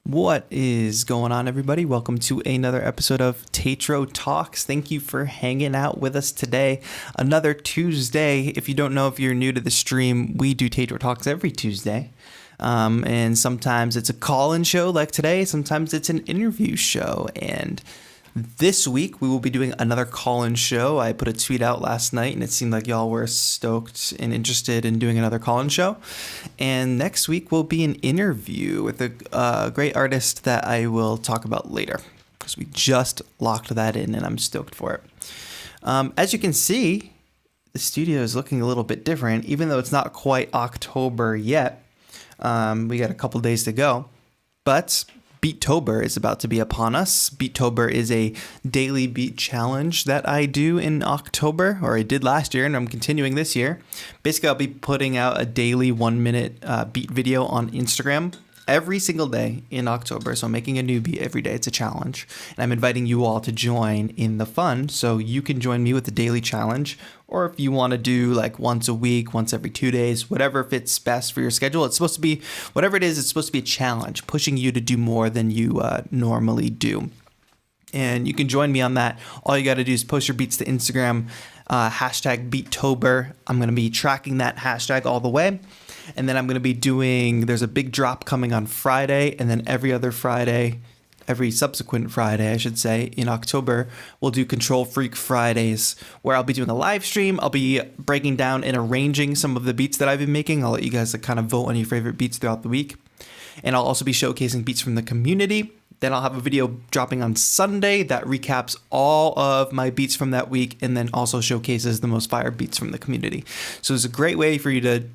What is going on, everybody? Welcome to another episode of TAETRO Talks. Thank you for hanging out with us today. Another Tuesday. If you don't know, if you're new to the stream, we do TAETRO Talks every Tuesday. And sometimes it's a call-in show like today. Sometimes it's an interview show. And this week, we will be doing another call-in show. I put a tweet out last night, and it seemed like y'all were stoked and interested in doing another call-in show. And next week will be an interview with a great artist that I will talk about later, because we just locked that in, and I'm stoked for it. As you can see, the studio is looking a little bit different, even though it's not quite October yet. We got a couple days to go, but Beetober is about to be upon us. Beetober is a daily beat challenge that I do in October, or I did last year, and I'm continuing this year. Basically, I'll be putting out a daily 1-minute beat video on Instagram every single day in October. So I'm making a new beat every day. It's a challenge. And I'm inviting you all to join in the fun. So you can join me with the daily challenge. Or if you want to do like once a week, once every 2 days, whatever fits best for your schedule. It's supposed to be, whatever it is, it's supposed to be a challenge, pushing you to do more than you normally do. And you can join me on that. All you got to do is post your beats to Instagram, hashtag Beetober. I'm going to be tracking that hashtag all the way. And then I'm going to be there's a big drop coming on Friday, and then every subsequent Friday, I should say, in October, we'll do Control Freak Fridays, where I'll be doing a live stream. I'll be breaking down and arranging some of the beats that I've been making. I'll let you guys kind of vote on your favorite beats throughout the week. And I'll also be showcasing beats from the community. Then I'll have a video dropping on Sunday that recaps all of my beats from that week, and then also showcases the most fire beats from the community. So it's a great way for you to,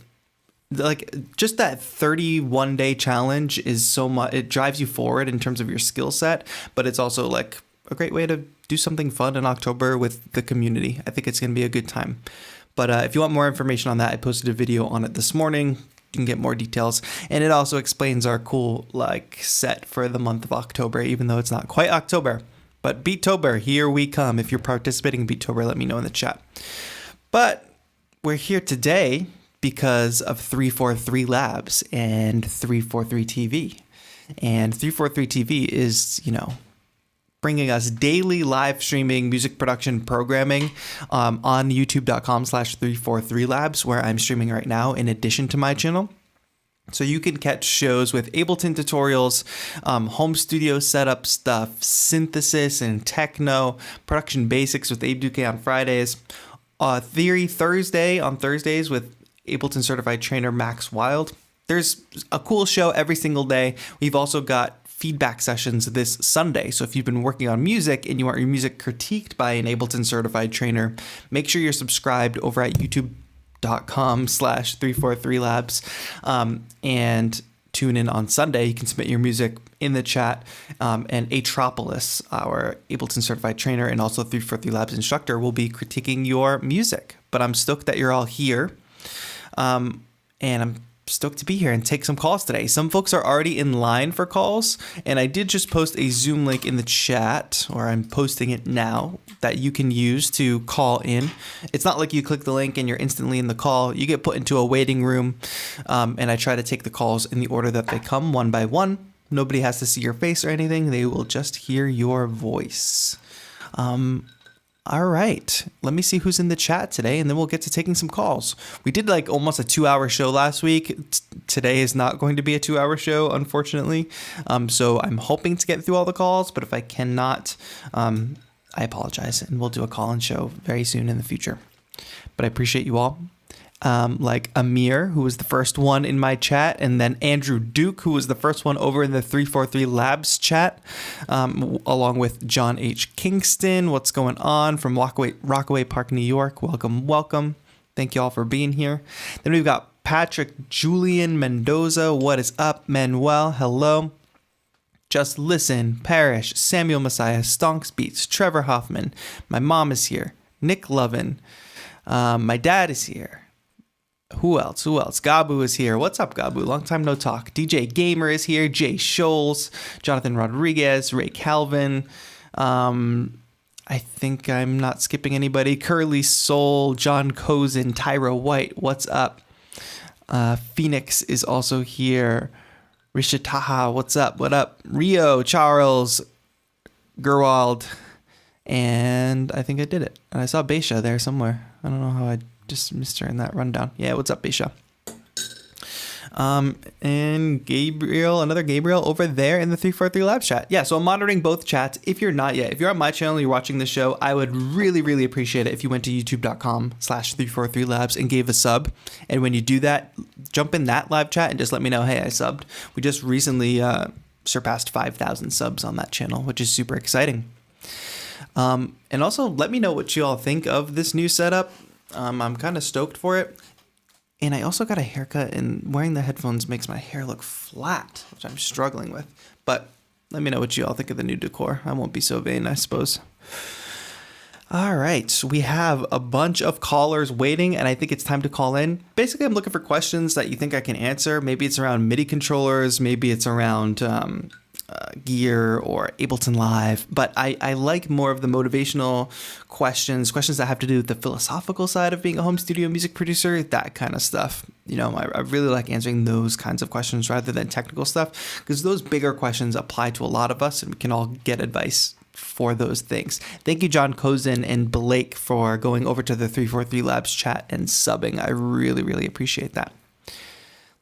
like, just that 31-day challenge is so much, it drives you forward in terms of your skill set, but it's also like a great way to do something fun in October with the community. I think it's going to be a good time. But if you want more information on that, I posted a video on it this morning. You can get more details. And it also explains our cool set for the month of October, even though it's not quite October. But Beetober, here we come. If you're participating in Beetober, let me know in the chat. But we're here today because of 343 Labs and 343 TV. And 343 TV is, bringing us daily live streaming music production programming on youtube.com/343 Labs, where I'm streaming right now in addition to my channel. So you can catch shows with Ableton tutorials, home studio setup stuff, synthesis and techno, production basics with Abe Duque on Fridays, Theory Thursday on Thursdays with Ableton certified trainer Max Wild. There's a cool show every single day. We've also got feedback sessions this Sunday. So if you've been working on music and you want your music critiqued by an Ableton certified trainer, make sure you're subscribed over at youtube.com/343 Labs and tune in on Sunday. You can submit your music in the chat, and Atropolis, our Ableton certified trainer and also 343 Labs instructor, will be critiquing your music. But I'm stoked that you're all here. And I'm stoked to be here and take some calls today. Some folks are already in line for calls, and I did just post a Zoom link in the chat, or I'm posting it now, that you can use to call in. It's not like you click the link and you're instantly in the call. You get put into a waiting room, and I try to take the calls in the order that they come, one by one. Nobody has to see your face or anything. They will just hear your voice. All right, let me see who's in the chat today, and then we'll get to taking some calls. We did almost a 2-hour show last week. Today is not going to be a 2-hour show, unfortunately. So I'm hoping to get through all the calls, but if I cannot, I apologize, and we'll do a call-in show very soon in the future. But I appreciate you all. Like Amir, who was the first one in my chat, and then Andrew Duke, who was the first one over in the 343 Labs chat, along with John H. Kingston. What's going on from Rockaway Park, New York? Welcome, welcome. Thank you all for being here. Then we've got Patrick Julian Mendoza. What is up, Manuel? Hello. Just Listen, Parrish, Samuel Messiah, Stonks Beats, Trevor Hoffman. My mom is here. Nick Lovin. My dad is here. Who else? Gabu is here. What's up, Gabu? Long time no talk. DJ Gamer is here. Jay Scholes, Jonathan Rodriguez, Ray Calvin. I think I'm not skipping anybody. Curly Soul, John Cozen, Tyra White. What's up? Phoenix is also here. Rishitaha, what's up? What up? Rio, Charles, Gerwald, and I think I did it. And I saw Beisha there somewhere. I don't know how I just missed her in that rundown. Yeah, what's up, Beisha? And Gabriel, another Gabriel over there in the 343 Labs chat. Yeah, so I'm monitoring both chats. If you're not yet, if you're on my channel, you're watching the show, I would really, really appreciate it if you went to youtube.com/343 Labs and gave a sub. And when you do that, jump in that live chat and just let me know, hey, I subbed. We just recently surpassed 5,000 subs on that channel, which is super exciting. And also let me know what you all think of this new setup. I'm kind of stoked for it. And I also got a haircut, and wearing the headphones makes my hair look flat, which I'm struggling with. But let me know what you all think of the new decor. I won't be so vain, I suppose. All right, so we have a bunch of callers waiting, and I think it's time to call in. Basically, I'm looking for questions that you think I can answer. Maybe it's around MIDI controllers. Maybe it's around gear or Ableton Live, but I like more of the motivational questions that have to do with the philosophical side of being a home studio music producer, that kind of stuff. You know, I really like answering those kinds of questions rather than technical stuff, because those bigger questions apply to a lot of us and we can all get advice for those things. Thank you, John Cozen and Blake, for going over to the 343 Labs chat and subbing. I really, really appreciate that.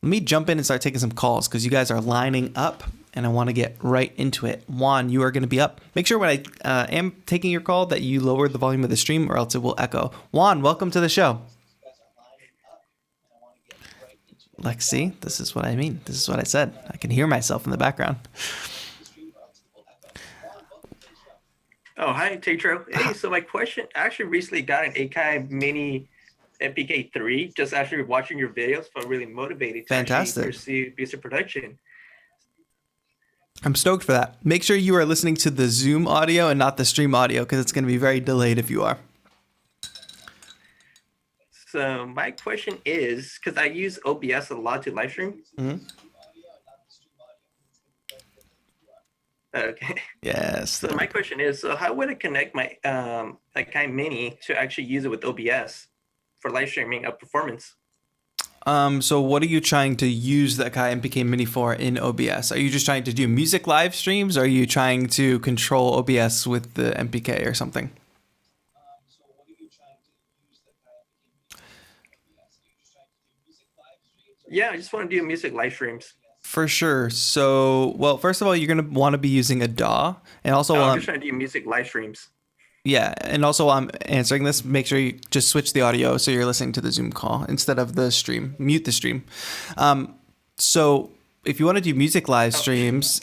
Let me jump in and start taking some calls because you guys are lining up and I want to get right into it. Juan, you are going to be up. Make sure when I am taking your call that you lower the volume of the stream or else it will echo. Juan, welcome to the show. Lexi, this is what I mean. This is what I said. I can hear myself in the background. Oh, hi, TAETRO. Hey, so my question, I actually recently got an Akai Mini MPK3, just after watching your videos, felt really motivated to actually pursue music production. I'm stoked for that. Make sure you are listening to the Zoom audio and not the stream audio, because it's going to be very delayed if you are. So my question is, because I use OBS a lot to live stream. Mm-hmm. Okay. Yes. So my question is, so how would I connect my Akai Mini to actually use it with OBS for live streaming a performance? So what are you trying to use the Akai MPK Mini for in OBS? Are you just trying to do music live streams? Or are you trying to control OBS with the MPK or something? So what are you trying to use the Akai MPK Mini for OBS? Are you just trying to do music live streams? Yeah, I just want to do music live streams. For sure. So, well, first of all, you're going to want to be using a DAW. And also, I'm just trying to do music live streams. Yeah. And also, while I'm answering this, make sure you just switch the audio so you're listening to the Zoom call instead of the stream. Mute the stream. So if you want to do music live streams,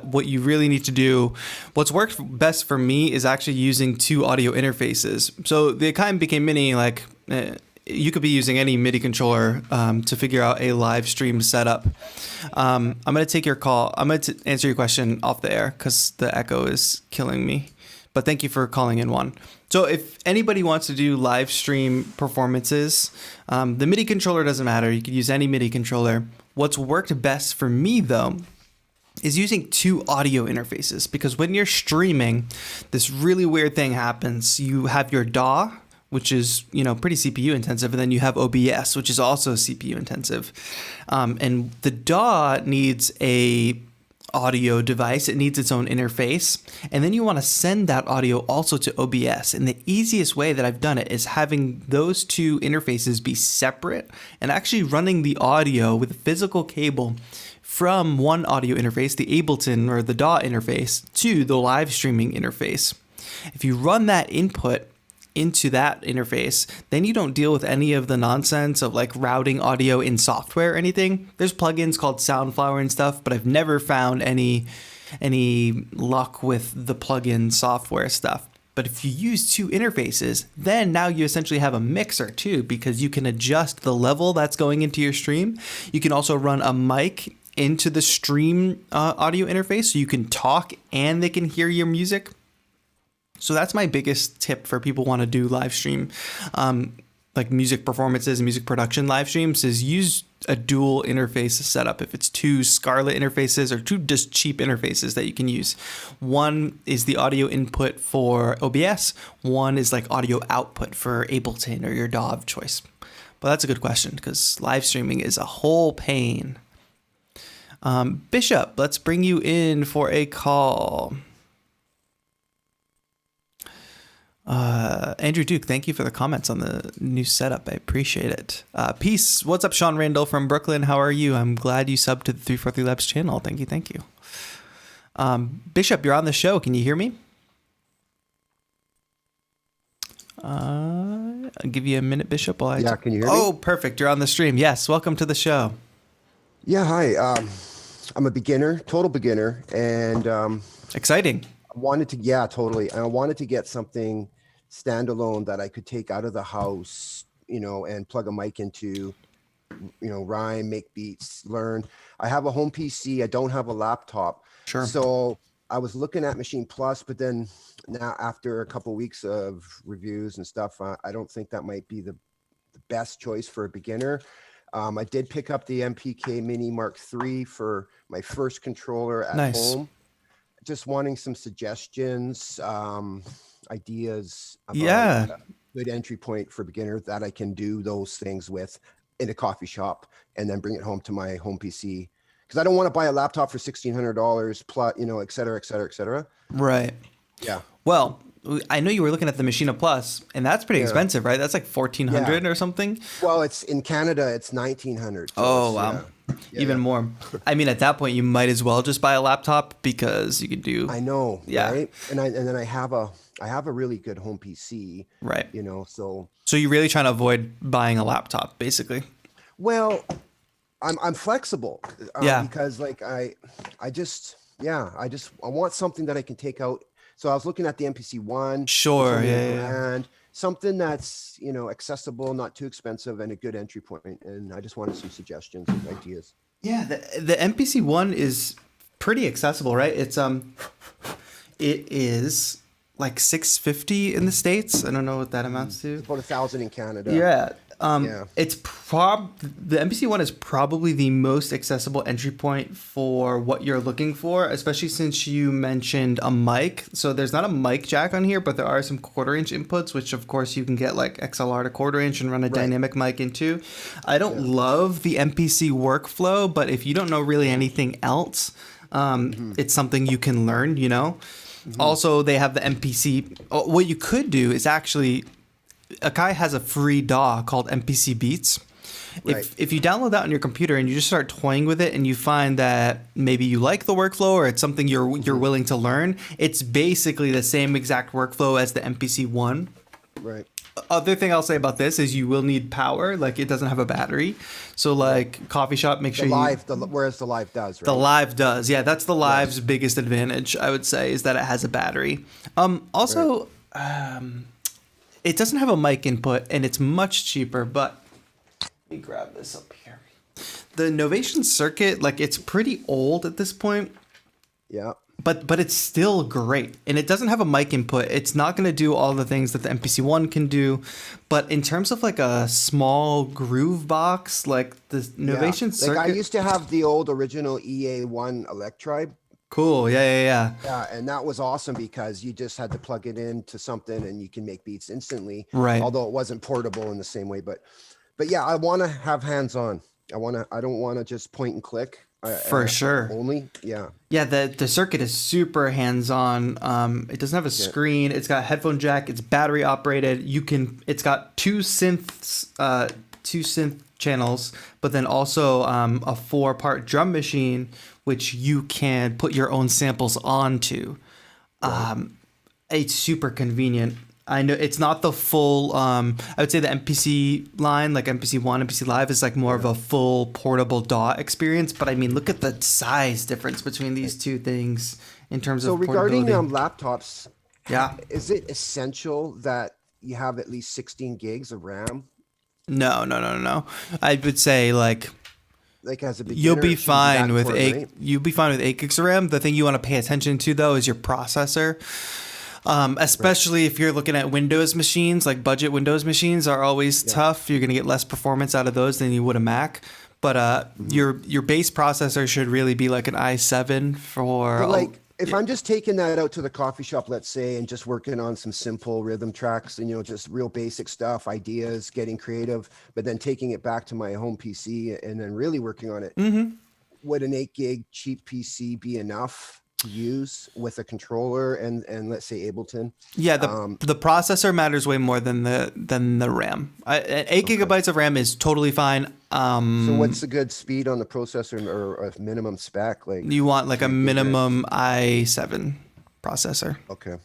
what you really need to do, what's worked best for me is actually using two audio interfaces. So the Akai MPK Mini, you could be using any MIDI controller to figure out a live stream setup. I'm going to take your call. I'm going to answer your question off the air because the echo is killing me. But thank you for calling in, Juan. So if anybody wants to do live stream performances, the MIDI controller doesn't matter. You could use any MIDI controller. What's worked best for me, though, is using two audio interfaces, because when you're streaming, this really weird thing happens. You have your DAW, which is, pretty CPU intensive, and then you have OBS, which is also CPU intensive. And the DAW needs a audio device. It needs its own interface. And then you want to send that audio also to OBS. And the easiest way that I've done it is having those two interfaces be separate and actually running the audio with a physical cable from one audio interface, the Ableton or the DAW interface, to the live streaming interface. If you run that input into that interface, then you don't deal with any of the nonsense of routing audio in software or anything. There's plugins called Soundflower and stuff, but I've never found any luck with the plugin software stuff. But if you use two interfaces, then now you essentially have a mixer too, because you can adjust the level that's going into your stream. You can also run a mic into the stream audio interface so you can talk and they can hear your music. So that's my biggest tip for people who want to do live stream, music performances and music production live streams, is use a dual interface setup. If it's two Scarlett interfaces or two just cheap interfaces that you can use. One is the audio input for OBS. One is audio output for Ableton or your DAW of choice. But that's a good question because live streaming is a whole pain. Bishop, let's bring you in for a call. Andrew Duke, thank you for the comments on the new setup. I appreciate it. Peace. What's up, Sean Randall from Brooklyn? How are you? I'm glad you subbed to the 343 Labs channel. Thank you. Thank you. Bishop, you're on the show. Can you hear me? I'll give you a minute, Bishop. While can you hear me? Oh, perfect. You're on the stream. Yes. Welcome to the show. Yeah, hi. I'm a beginner, total beginner, and exciting. I wanted to, totally. I wanted to get something standalone that I could take out of the house, and plug a mic into, rhyme, make beats, learn. I have a home PC. I don't have a laptop. Sure. So I was looking at Machine Plus, but then now after a couple of weeks of reviews and stuff, I don't think that might be the best choice for a beginner. I did pick up the MPK Mini Mark III for my first controller at home. Just wanting some suggestions, ideas about a good entry point for beginner that I can do those things with in a coffee shop and then bring it home to my home PC. Because I don't want to buy a laptop for $1,600 plus, et cetera, et cetera, et cetera. Right. Yeah. Well, I know you were looking at the Machina Plus, and that's pretty expensive, right? That's like $1,400 or something. Well, it's in Canada, it's $1,900. So oh, wow. Even more. I mean, at that point, you might as well just buy a laptop because you could do. I know. Yeah. Right. And then I have a really good home PC. Right. So you're really trying to avoid buying a laptop, basically. Well, I'm flexible. Because like I want something that I can take out. So I was looking at the MPC One. Sure. And something that's, accessible, not too expensive, and a good entry point. And I just wanted some suggestions and ideas. Yeah. The MPC One is pretty accessible, right? It is like $650 in the States. I don't know what that amounts to. It's about $1,000 in Canada. Yeah. It's the MPC One is probably the most accessible entry point for what you're looking for, especially since you mentioned a mic. So there's not a mic jack on here, but there are some 1/4 inch inputs, which of course you can get like XLR to 1/4 inch and run a dynamic mic into. I don't love the MPC workflow, but if you don't know really anything else, it's something you can learn, Also, they have the MPC. What you could do is actually, Akai has a free DAW called MPC Beats. Right. If you download that on your computer and you just start toying with it and you find that maybe you like the workflow or it's something you're willing to learn, it's basically the same exact workflow as the MPC One. Right. Other thing I'll say about this is you will need power. Like, it doesn't have a battery. So like coffee shop, make sure whereas the Live does, right? The Live does. Yeah, that's the Live's biggest advantage, I would say, is that it has a battery. Also, it doesn't have a mic input and it's much cheaper, but let me grab this up here. The Novation circuit, like, it's pretty old at this point. Yeah. But it's still great. And it doesn't have a mic input. It's not going to do all the things that the MPC One can do. But in terms of like a small groove box, like the Novation circuit. Like I used to have the old original EA1 Electribe. Cool. Yeah. Yeah, and that was awesome because you just had to plug it into something and you can make beats instantly. Right. Although it wasn't portable in the same way. But yeah, I want to have hands-on. I don't want to just point and click. For sure. Only, yeah. Yeah, the circuit is super hands-on. It doesn't have a screen. It's got a headphone jack. It's battery operated. It's got two synth channels, but then also a 4-part drum machine, which you can put your own samples onto. Right. It's super convenient. I know it's not the full, I would say the MPC line, like MPC One, MPC Live is like more of a full portable DAW experience. But I mean, look at the size difference between these two things in terms of portability. So regarding laptops, yeah, is it essential that you have at least 16 gigs of RAM? No. I would say like as a beginner, you'll be fine with you'll be fine with 8 gigs of RAM. The thing you want to pay attention to though is your processor. Especially if you're looking at Windows machines, like budget Windows machines are always tough. You're going to get less performance out of those than you would a Mac. But your base processor should really be like an i7 for... But like, if I'm just taking that out to the coffee shop, let's say, and just working on some simple rhythm tracks and, just real basic stuff, ideas, getting creative, but then taking it back to my home PC and then really working on it. would an 8 gig cheap PC be enough to use with a controller and let's say Ableton? Yeah, the processor matters way more than the RAM. 8 gigabytes of RAM is totally fine. So what's the good speed on the processor or a minimum spec? Like you want like a minimum i7 processor. Okay.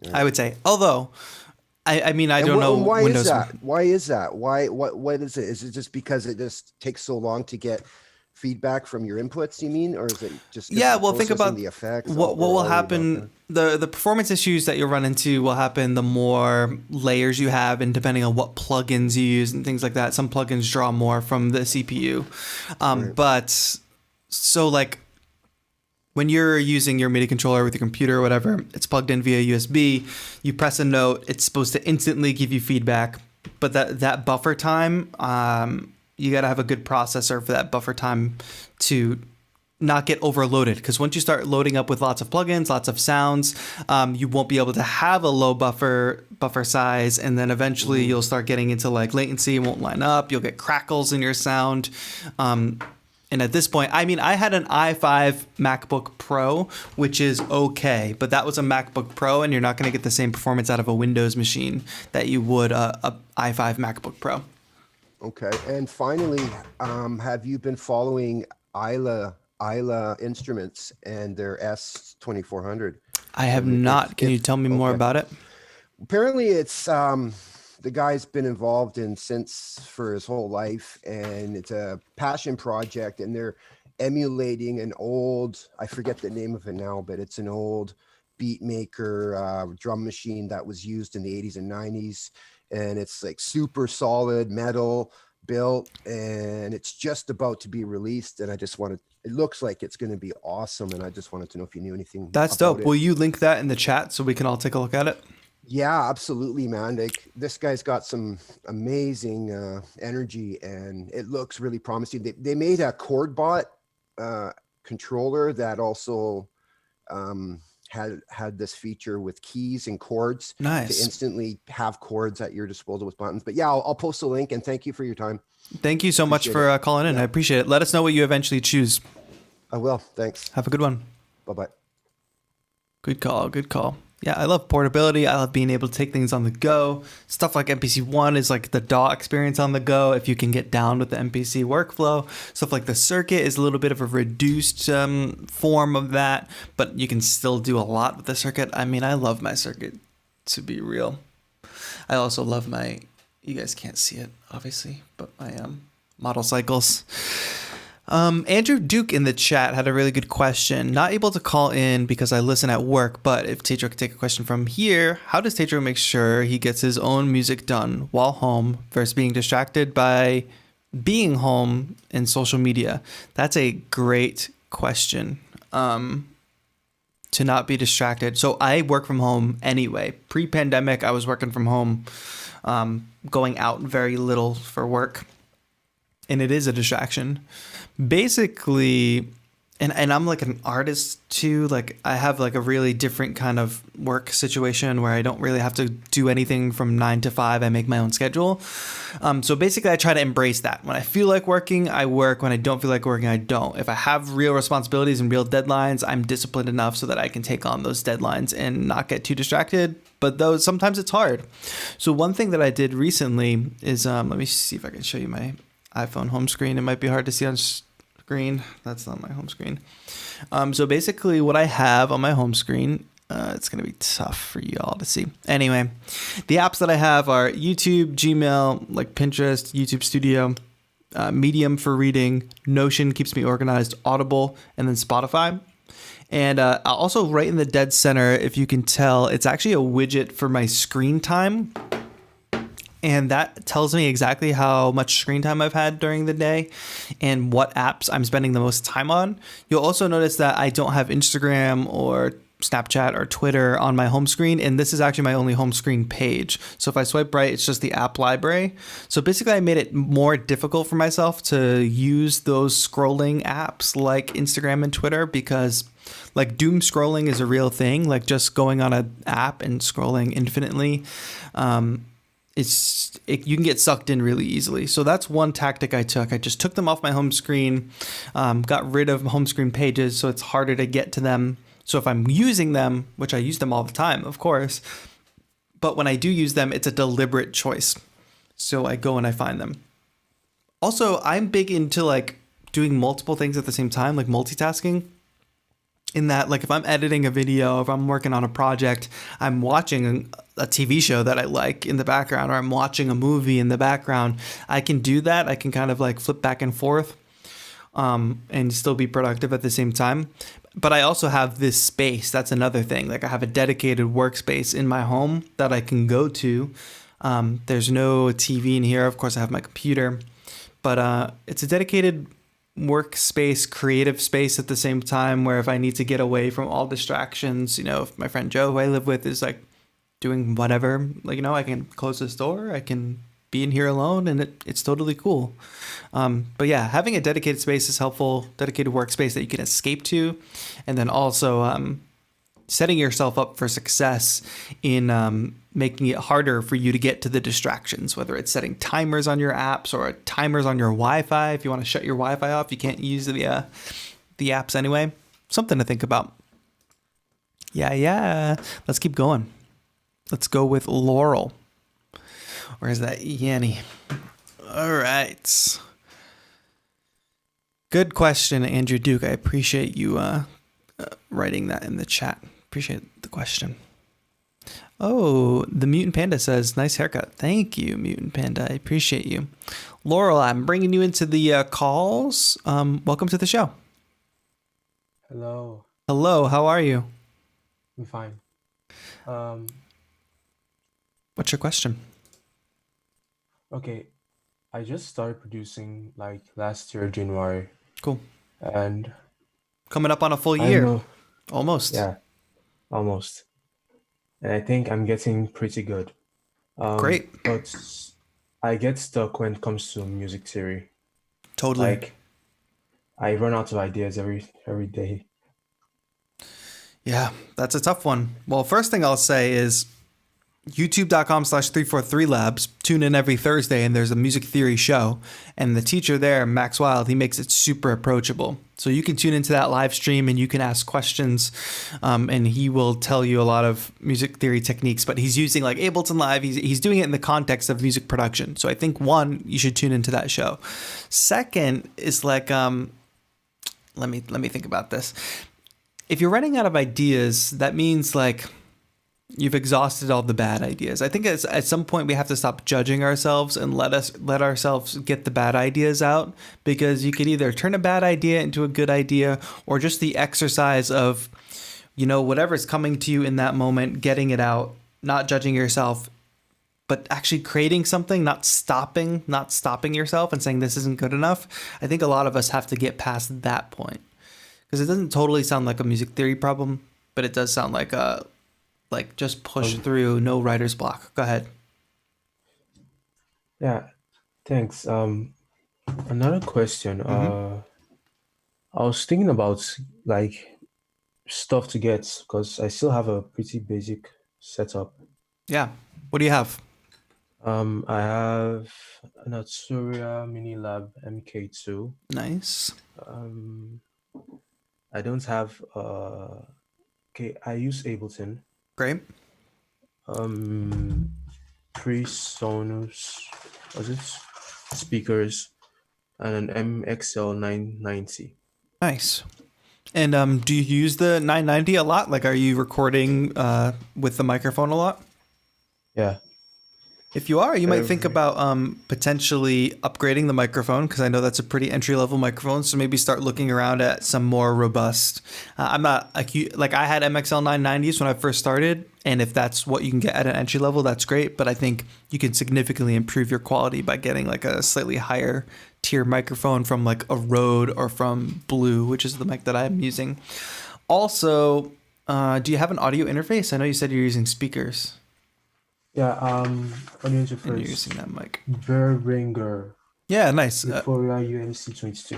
Yeah. I would say. Although I mean, I don't know. Why is that? Why is that? What is it? Is it just because it just takes so long to get feedback from your inputs, you mean? Or is it just think about the effects? What will happen, the performance issues that you'll run into will happen the more layers you have, and depending on what plugins you use and things like that. Some plugins draw more from the CPU. Right. But so like when you're using your MIDI controller with your computer or whatever, it's plugged in via USB, you press a note, it's supposed to instantly give you feedback. But that buffer time, you got to have a good processor for that buffer time to not get overloaded. Because once you start loading up with lots of plugins, lots of sounds, you won't be able to have a low buffer size. And then eventually you'll start getting into like latency, it won't line up. You'll get crackles in your sound. And at this point, I mean, I had an i5 MacBook Pro, which is okay, but that was a MacBook Pro, and you're not going to get the same performance out of a Windows machine that you would a i5 MacBook Pro. Okay. And finally, have you been following Isla Instruments and their S2400? I have not. Can you tell me more about it? Apparently, it's the guy's been involved in synths for his whole life, and it's a passion project, and they're emulating an old, I forget the name of it now, but it's an old beat maker drum machine that was used in the 80s and 90s. And it's like super solid metal built, and it's just about to be released. And it looks like it's going to be awesome. And I just wanted to know if you knew anything. That's dope. Will you link that in the chat so we can all take a look at it? Yeah, absolutely, man. Like, this guy's got some amazing energy, and it looks really promising. They made a ChordBot controller that also had this feature with keys and chords. Nice. To instantly have chords at your disposal with buttons. But yeah, I'll post a link, and thank you for your time. Thank you so much for calling in. Yeah. I appreciate it. Let us know what you eventually choose. I will. Thanks. Have a good one. Bye-bye. Good call. Good call. Yeah, I love portability. I love being able to take things on the go. Stuff like MPC One is like the DAW experience on the go if you can get down with the MPC workflow. Stuff like the circuit is a little bit of a reduced form of that, but you can still do a lot with the circuit. I mean, I love my circuit, to be real. I also love my, you guys can't see it, obviously, but my model cycles. Andrew Duke in the chat had a really good question. Not able to call in because I listen at work, but if TAETRO could take a question from here, how does TAETRO make sure he gets his own music done while home versus being distracted by being home and social media? That's a great question. To not be distracted. So I work from home anyway. Pre-pandemic, I was working from home, going out very little for work. And it is a distraction. Basically, and I'm like an artist too. Like, I have like a really different kind of work situation where I don't really have to do anything from 9 to 5. I make my own schedule. So basically, I try to embrace that. When I feel like working, I work. When I don't feel like working, I don't. If I have real responsibilities and real deadlines, I'm disciplined enough so that I can take on those deadlines and not get too distracted. But those sometimes it's hard. So one thing that I did recently is, let me see if I can show you my iPhone home screen. It might be hard to see on screen. That's not my home screen. So basically what I have on my home screen, it's going to be tough for you all to see. Anyway, the apps that I have are YouTube, Gmail, like Pinterest, YouTube Studio, Medium for reading, Notion keeps me organized, Audible, and then Spotify. And also right in the dead center, if you can tell, it's actually a widget for my screen time. And that tells me exactly how much screen time I've had during the day and what apps I'm spending the most time on. You'll also notice that I don't have Instagram or Snapchat or Twitter on my home screen. And this is actually my only home screen page. So if I swipe right, it's just the app library. So basically I made it more difficult for myself to use those scrolling apps like Instagram and Twitter, because like doom scrolling is a real thing. Like just going on an app and scrolling infinitely. you can get sucked in really easily. So that's one tactic I took. I just took them off my home screen, got rid of home screen pages, so it's harder to get to them. So if I'm using them, which I use them all the time, of course, but when I do use them, it's a deliberate choice. So I go and I find them. Also, I'm big into like doing multiple things at the same time, like multitasking. In that, like if I'm editing a video, if I'm working on a project, I'm watching a TV show that I like in the background, or I'm watching a movie in the background, I can do that. I can kind of like flip back and forth and still be productive at the same time. But I also have this space. That's another thing. Like I have a dedicated workspace in my home that I can go to. There's no TV in here. Of course, I have my computer, but it's a dedicated workspace, creative space at the same time, where if I need to get away from all distractions, if my friend Joe, who I live with, is like doing whatever, like, I can close this door, I can be in here alone, and it's totally cool. But yeah, having a dedicated space is helpful, dedicated workspace that you can escape to, and then also setting yourself up for success in making it harder for you to get to the distractions, whether it's setting timers on your apps or timers on your Wi-Fi. If you want to shut your Wi-Fi off, you can't use the apps anyway. Something to think about. Yeah. Let's keep going. Let's go with Laurel. Or is that Yanni? All right. Good question, Andrew Duke. I appreciate you writing that in the chat. Appreciate the question. Oh, the Mutant Panda says, nice haircut. Thank you, Mutant Panda. I appreciate you. Laurel, I'm bringing you into the calls. Welcome to the show. Hello. Hello, how are you? I'm fine. What's your question? Okay, I just started producing like last year, January. Cool. And coming up on a full I year. know, Almost. yeah, almost. And I think I'm getting pretty good. Great. But I get stuck when it comes to music theory. Totally. Like I run out of ideas every day. Yeah, that's a tough one. Well, first thing I'll say is youtube.com/343labs. Tune in every Thursday and there's a music theory show. And the teacher there, Max Wild, he makes it super approachable. So you can tune into that live stream and you can ask questions and he will tell you a lot of music theory techniques, but he's using like Ableton Live. He's doing it in the context of music production. So I think one, you should tune into that show. Second is like, let me think about this. If you're running out of ideas, that means like you've exhausted all the bad ideas. I think at some point we have to stop judging ourselves and let ourselves get the bad ideas out, because you could either turn a bad idea into a good idea, or just the exercise of, whatever's coming to you in that moment, getting it out, not judging yourself, but actually creating something, not stopping yourself and saying this isn't good enough. I think a lot of us have to get past that point, because it doesn't totally sound like a music theory problem, but it does sound like just push through, no writer's block. Go ahead. Yeah, thanks. Another question. I was thinking about like stuff to get, because I still have a pretty basic setup. Yeah. What do you have? I have an Arturia Mini Lab MK2. Nice. I don't have okay, I use Ableton. Great. Pre-Sonos, was it? Speakers, and an MXL 990. Nice. And do you use the 990 a lot? Like, are you recording with the microphone a lot? Yeah. If you are, you might think about potentially upgrading the microphone, because I know that's a pretty entry-level microphone. So maybe start looking around at some more robust. I'm not like I had MXL 990s when I first started, and if that's what you can get at an entry level, that's great. But I think you can significantly improve your quality by getting like a slightly higher tier microphone from like a Rode or from Blue, which is the mic that I'm using. Also, do you have an audio interface? I know you said you're using speakers. Yeah, audio interface. And you're using that mic. Behringer. Yeah, nice. Victoria UMC 22.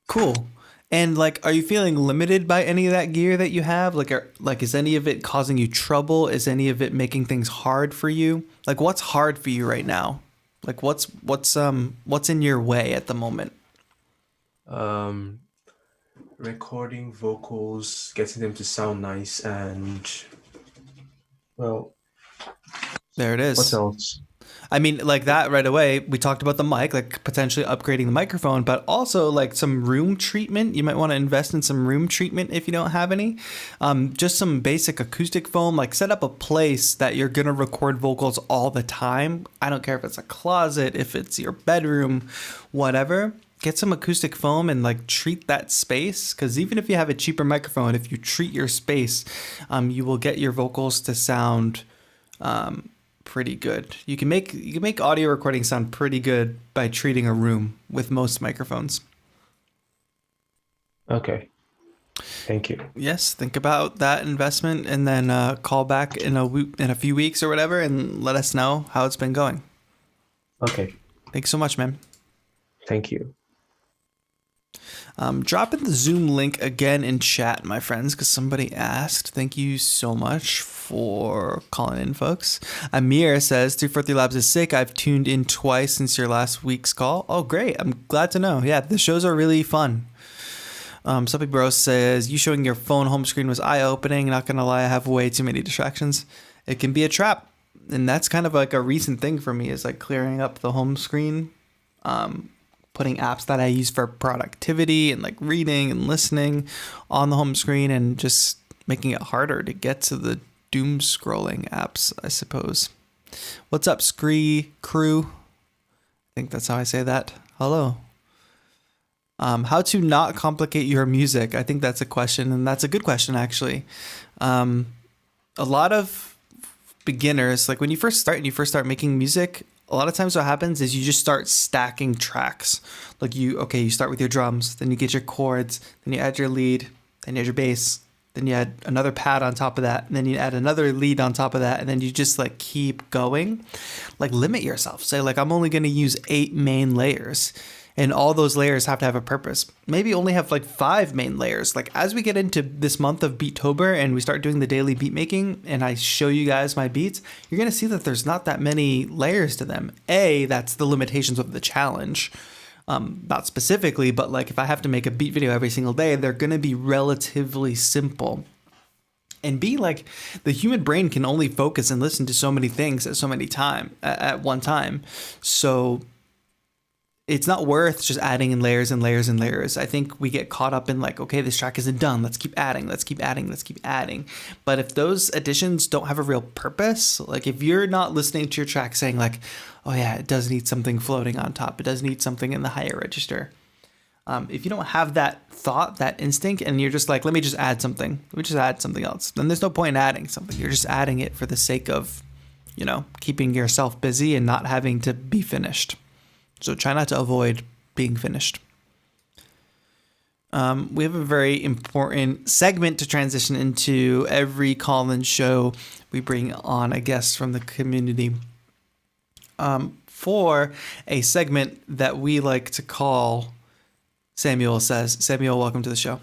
Cool. And like, are you feeling limited by any of that gear that you have? Like, is any of it causing you trouble? Is any of it making things hard for you? Like, what's hard for you right now? Like, what's in your way at the moment? Recording vocals, getting them to sound nice, and well, There it what is. else? I mean, like that right away, we talked about the mic, like potentially upgrading the microphone, but also like some room treatment. You might want to invest in some room treatment if you don't have any. Just some basic acoustic foam, like set up a place that you're going to record vocals all the time. I don't care if it's a closet, if it's your bedroom, whatever. Get some acoustic foam and like treat that space, because even if you have a cheaper microphone, if you treat your space, you will get your vocals to sound pretty good. You can make audio recording sound pretty good by treating a room with most microphones. Okay. Thank you. Yes, think about that investment and then call back in a few weeks or whatever and let us know how it's been going. Okay. Thanks so much, man. Thank you. Drop in the Zoom link again in chat, my friends, because somebody asked. Thank you so much for calling in, folks. Amir says, 343 Labs is sick. I've tuned in twice since your last week's call. Oh, great. I'm glad to know. Yeah, the shows are really fun. Suppy Bros says, you showing your phone home screen was eye-opening. Not going to lie, I have way too many distractions. It can be a trap. And that's kind of like a recent thing for me, is like clearing up the home screen. Putting apps that I use for productivity and like reading and listening on the home screen, and just making it harder to get to the doom scrolling apps, I suppose. What's up, Scree Crew? I think that's how I say that. Hello. How to not complicate your music? I think that's a question, and that's a good question, actually. A lot of beginners, like when you first start making music, a lot of times what happens is you just start stacking tracks. Like you start with your drums, then you get your chords, then you add your lead, then you add your bass, then you add another pad on top of that, and then you add another lead on top of that, and then you just like keep going. Like limit yourself. Say like, I'm only going to use 8 main layers. And all those layers have to have a purpose. Maybe only have like 5 main layers. Like as we get into this month of Beetober and we start doing the daily beat making and I show you guys my beats, you're going to see that there's not that many layers to them. That's the limitations of the challenge. Not specifically, but like if I have to make a beat video every single day, they're going to be relatively simple. And B, like the human brain can only focus and listen to so many things at one time. So it's not worth just adding in layers and layers and layers. I think we get caught up in like, okay, this track isn't done. Let's keep adding. But if those additions don't have a real purpose, like if you're not listening to your track saying like, oh yeah, it does need something floating on top. It does need something in the higher register. If you don't have that thought, that instinct, and you're just like, let me just add something. Let me just add something else. Then there's no point in adding something. You're just adding it for the sake of, keeping yourself busy and not having to be finished. So try not to avoid being finished. We have a very important segment to transition into. Every call-in show, we bring on a guest from the community for a segment that we like to call Samuel Says. Samuel, welcome to the show.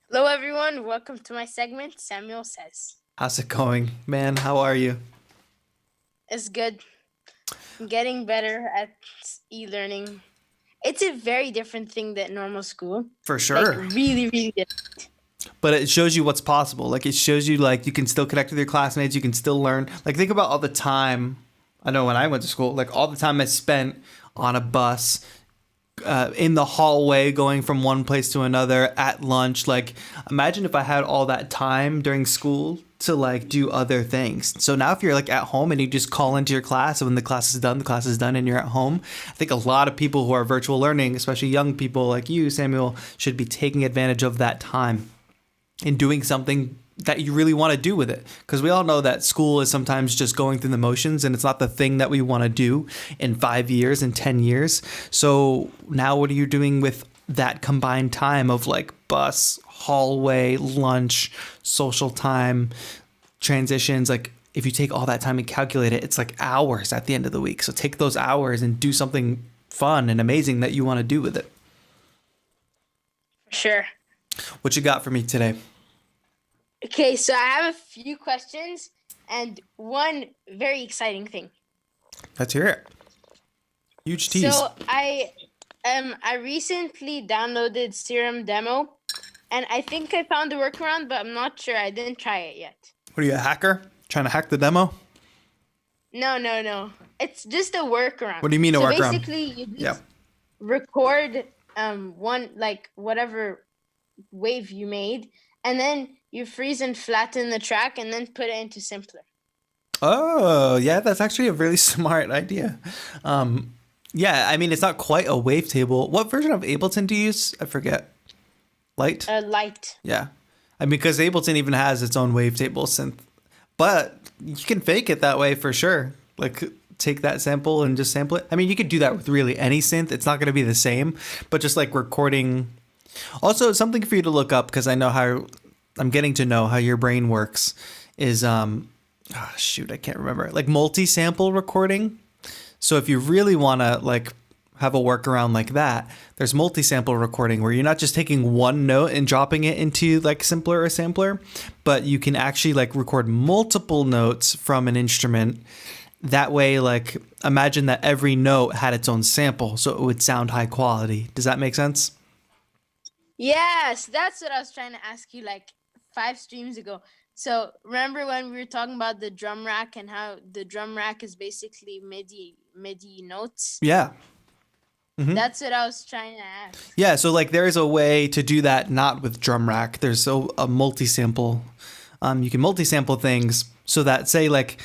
Hello, everyone. Welcome to my segment, Samuel Says. How's it going, man? How are you? It's good. I'm getting better at e-learning. It's a very different thing than normal school. For sure. Like, really, really different. But it shows you what's possible. Like, it shows you, like, you can still connect with your classmates. You can still learn. Like, think about all the time, I know when I went to school, like, all the time I spent on a bus, in the hallway, going from one place to another, at lunch. Like, imagine if I had all that time during school to like do other things. So now if you're like at home and you just call into your class, and when the class is done and you're at home, I think a lot of people who are virtual learning, especially young people like you, Samuel, should be taking advantage of that time and doing something that you really want to do with it. Because we all know that school is sometimes just going through the motions, and it's not the thing that we want to do in 5 years and 10 years. So now what are you doing with that combined time of like bus, hallway, lunch, social time, transitions? Like if you take all that time and calculate it, it's like hours at the end of the week. So take those hours and do something fun and amazing that you want to do with it. Sure. What you got for me today? Okay, so I have a few questions and one very exciting thing. Let's hear it. Huge tease. So I recently downloaded Serum Demo, and I think I found a workaround, but I'm not sure. I didn't try it yet. What are you, a hacker? Trying to hack the demo? No. It's just a workaround. What do you mean a workaround? So basically, you just record one, like, whatever wave you made, and then you freeze and flatten the track, and then put it into Simpler. Oh, yeah, that's actually a really smart idea. Yeah, I mean, it's not quite a wavetable. What version of Ableton do you use? I forget. Light? Light. Yeah. I mean, because Ableton even has its own wavetable synth. But you can fake it that way for sure. Like, take that sample and just sample it. I mean, you could do that with really any synth. It's not going to be the same. But just like recording. Also, something for you to look up, because I know how I'm getting to know how your brain works, is, I can't remember. Like multi-sample recording. So if you really want to like have a workaround like that, there's multi-sample recording where you're not just taking one note and dropping it into like Simpler or Sampler, but you can actually like record multiple notes from an instrument. That way, like imagine that every note had its own sample, so it would sound high quality. Does that make sense? Yes, that's what I was trying to ask you like 5 streams ago. So remember when we were talking about the drum rack and how the drum rack is basically MIDI notes? Yeah. Mm-hmm. That's what I was trying to ask. Yeah, so like there's a way to do that not with drum rack. There's a multi-sample. You can multi-sample things so that say like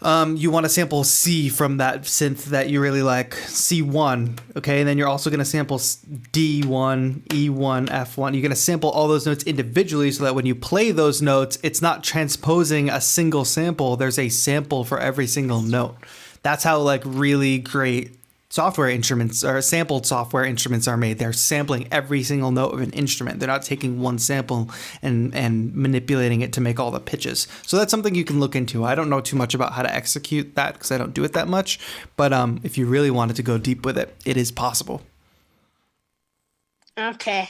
you want to sample C from that synth that you really like, C1, okay? And then you're also going to sample D1, E1, F1. You're going to sample all those notes individually so that when you play those notes, it's not transposing a single sample. There's a sample for every single note. That's how like really great software instruments or sampled software instruments are made. They're sampling every single note of an instrument. They're not taking one sample and manipulating it to make all the pitches. So that's something you can look into. I don't know too much about how to execute that because I don't do it that much. But if you really wanted to go deep with it, it is possible. Okay.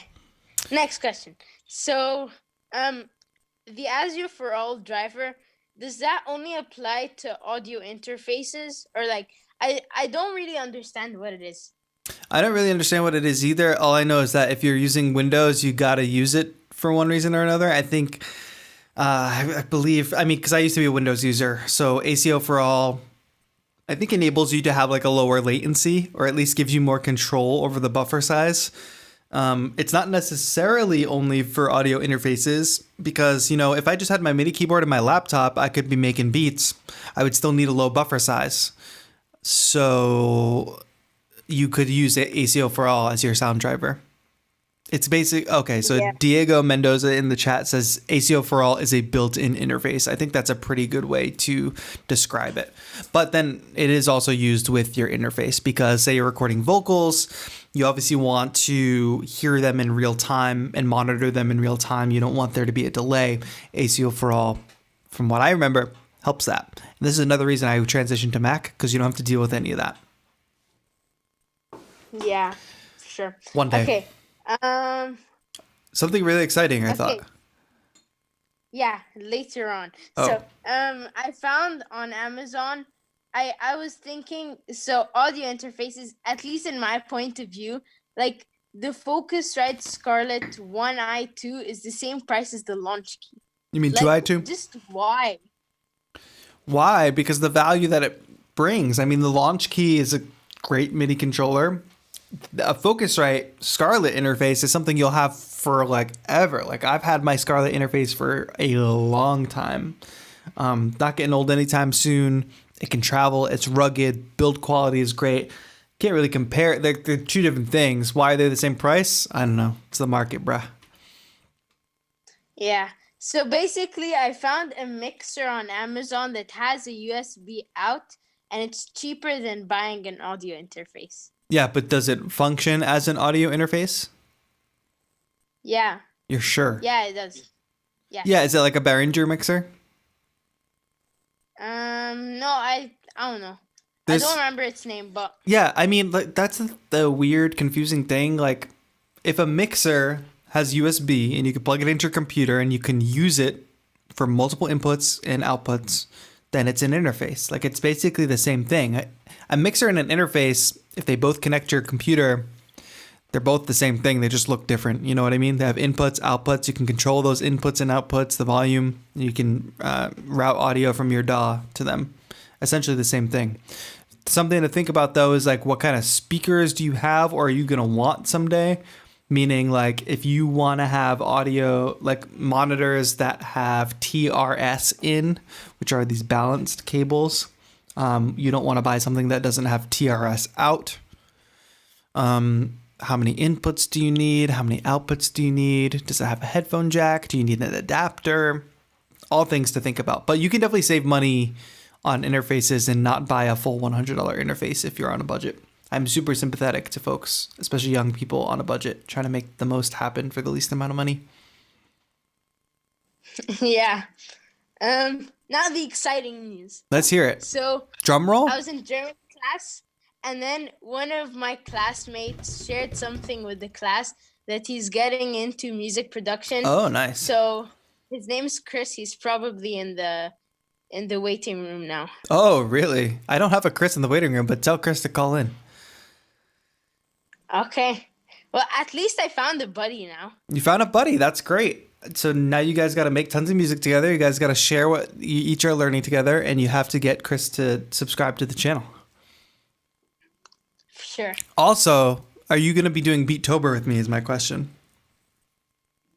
Next question. So the Azure for All driver, does that only apply to audio interfaces, or like I don't really understand what it is. I don't really understand what it is either. All I know is that if you're using Windows, you got to use it for one reason or another. I think, I believe, I mean, because I used to be a Windows user. So ACO for All, I think enables you to have like a lower latency, or at least gives you more control over the buffer size. It's not necessarily only for audio interfaces because, you know, if I just had my MIDI keyboard and my laptop, I could be making beats. I would still need a low buffer size. So you could use ACO for All as your sound driver. It's basic. Okay, so yeah. Diego Mendoza in the chat says ACO for All is a built-in interface. I think that's a pretty good way to describe it. But then it is also used with your interface because say you're recording vocals, you obviously want to hear them in real time and monitor them in real time. You don't want there to be a delay. ACO for All, from what I remember, helps that. And this is another reason I transitioned to Mac, because you don't have to deal with any of that. Yeah, sure. One day. Okay. Something really exciting, I thought. Yeah, later on. Oh. So I found on Amazon, I was thinking, so audio interfaces, at least in my point of view, like the Focusrite Scarlett 1i2 is the same price as the launch key. You mean like, 2i2? Just why? Why? Because the value that it brings. I mean, the launch key is a great MIDI controller. A Focusrite Scarlett interface is something you'll have for like ever. Like I've had my Scarlett interface for a long time. Not getting old anytime soon. It can travel. It's rugged. Build quality is great. Can't really compare. They're two different things. Why are they the same price? I don't know. It's the market, bruh. Yeah. So basically, I found a mixer on Amazon that has a USB out, and it's cheaper than buying an audio interface. Yeah, but does it function as an audio interface? Yeah. You're sure? Yeah, it does. Yeah. Yeah, is it like a Behringer mixer? No, I don't know. I don't remember its name, but yeah, I mean, like that's the weird, confusing thing. Like, if a mixer has USB and you can plug it into your computer and you can use it for multiple inputs and outputs, then it's an interface. Like, it's basically the same thing. A mixer and an interface, if they both connect to your computer, they're both the same thing. They just look different. You know what I mean? They have inputs, outputs. You can control those inputs and outputs, the volume. You can route audio from your DAW to them. Essentially the same thing. Something to think about, though, is like, what kind of speakers do you have, or are you going to want someday? Meaning, like, if you want to have audio, like monitors that have TRS in, which are these balanced cables, you don't want to buy something that doesn't have TRS out. How many inputs do you need? How many outputs do you need? Does it have a headphone jack? Do you need an adapter? All things to think about. But you can definitely save money on interfaces and not buy a full $100 interface if you're on a budget. I'm super sympathetic to folks, especially young people on a budget, trying to make the most happen for the least amount of money. Yeah. Now the exciting news. Let's hear it. So, drum roll. I was in German class, and then one of my classmates shared something with the class that he's getting into music production. Oh, nice. So his name's Chris. He's probably in the waiting room now. Oh, really? I don't have a Chris in the waiting room, but tell Chris to call in. Okay. Well, at least I found a buddy now. You found a buddy. That's great. So now you guys got to make tons of music together. You guys got to share what you each are learning together, and you have to get Chris to subscribe to the channel. Sure. Also, are you going to be doing Beetober with me is my question.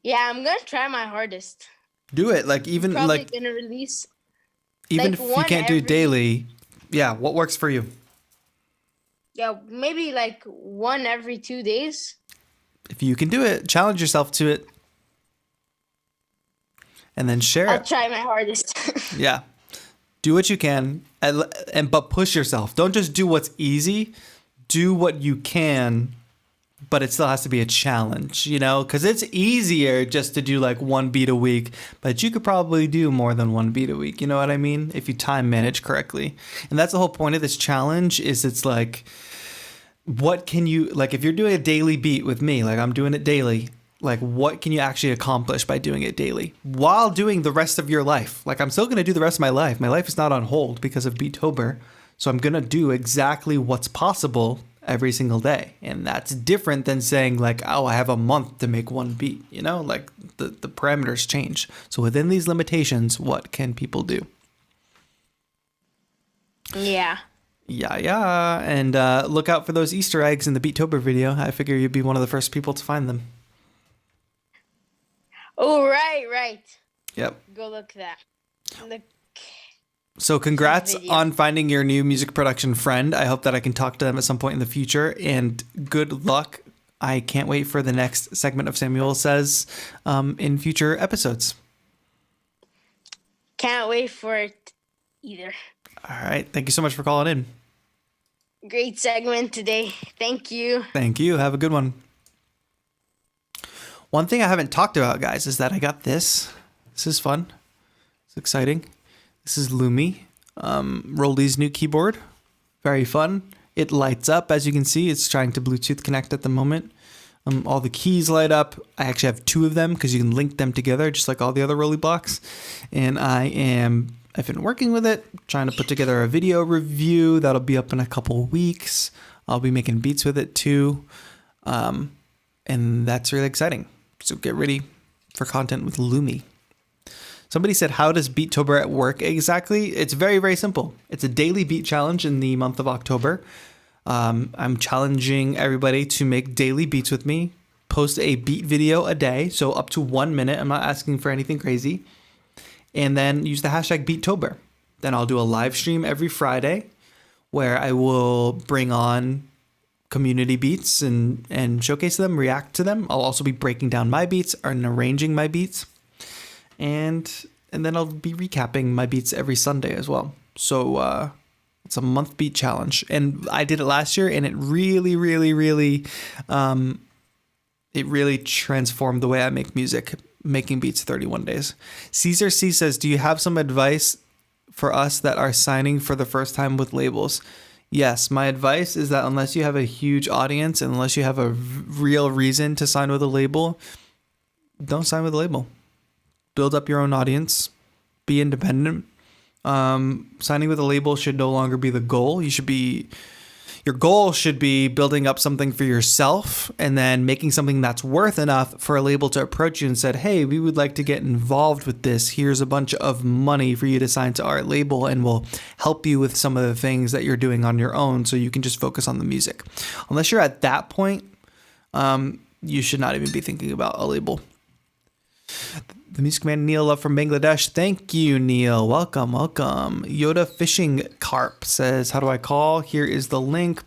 Yeah, I'm going to try my hardest. Do it. Like, even Probably like, going to release. even like if you can't do it daily, yeah, what works for you? Yeah, maybe like one every 2 days. If you can do it, challenge yourself to it. And then share I'll it. try my hardest. Yeah. Do what you can, but push yourself. Don't just do what's easy. Do what you can, but it still has to be a challenge, you know? Because it's easier just to do like one beat a week, but you could probably do more than one beat a week. You know what I mean? If you time manage correctly. And that's the whole point of this challenge is it's like, what can you, like if you're doing a daily beat with me, like I'm doing it daily, like what can you actually accomplish by doing it daily while doing the rest of your life? Like I'm still going to do the rest of my life. My life is not on hold because of Beetober. So I'm going to do exactly what's possible every single day. And that's different than saying like, oh, I have a month to make one beat, you know, like the parameters change. So within these limitations, what can people do? Yeah. Yeah. And look out for those Easter eggs in the Beetober video. I figure you'd be one of the first people to find them. Oh, right. Yep. Go look that. Look. So congrats on finding your new music production friend. I hope that I can talk to them at some point in the future, and good luck. I can't wait for the next segment of Samuel Says in future episodes. Can't wait for it either. All right. Thank you so much for calling in. Great segment today. Thank you. Thank you. Have a good one. One thing I haven't talked about, guys, is that I got this. This is fun. It's exciting. This is Lumi, Roldy's new keyboard. Very fun. It lights up, as you can see. It's trying to Bluetooth connect at the moment. All the keys light up. I actually have two of them because you can link them together, just like all the other Rolly blocks. And I've been working with it, trying to put together a video review that'll be up in a couple of weeks. I'll be making beats with it too, and that's really exciting. So get ready for content with Lumi. Somebody said, how does Beetober work exactly? It's very, very simple. It's a daily beat challenge in the month of October. I'm challenging everybody to make daily beats with me, post a beat video a day, so up to 1 minute. I'm not asking for anything crazy. And then use the hashtag Beetober. Then I'll do a live stream every Friday where I will bring on community beats and showcase them, react to them. I'll also be breaking down my beats and arranging my beats. And then I'll be recapping my beats every Sunday as well. So it's a month beat challenge. And I did it last year, and it really, really, really, it really transformed the way I make music, making beats 31 days. Caesar C says, do you have some advice for us that are signing for the first time with labels? Yes, my advice is that unless you have a huge audience, and unless you have a real reason to sign with a label, don't sign with a label. Build up your own audience. Be independent. Signing with a label should no longer be the goal. Your goal should be building up something for yourself and then making something that's worth enough for a label to approach you and said, hey, we would like to get involved with this. Here's a bunch of money for you to sign to our label, and we'll help you with some of the things that you're doing on your own so you can just focus on the music. Unless you're at that point, you should not even be thinking about a label. The music man Neil Love from Bangladesh. Thank you, Neil. Welcome. Yoda Fishing Carp says, how do I call? Here is the link.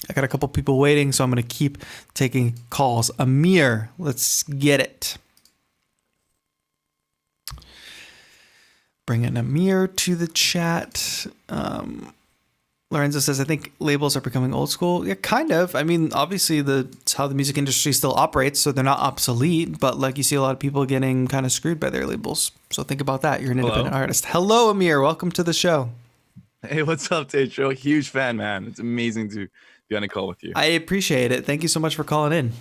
I got a couple people waiting, so I'm going to keep taking calls. Amir, let's get it. Bring in Amir to the chat. Lorenzo says, I think labels are becoming old school. Yeah, kind of. I mean, obviously it's how the music industry still operates, so they're not obsolete, but like you see a lot of people getting kind of screwed by their labels. So think about that. You're an independent artist. Hello, Amir. Welcome to the show. Hey, what's up, TAETRO? Huge fan, man. It's amazing to be on a call with you. I appreciate it. Thank you so much for calling in.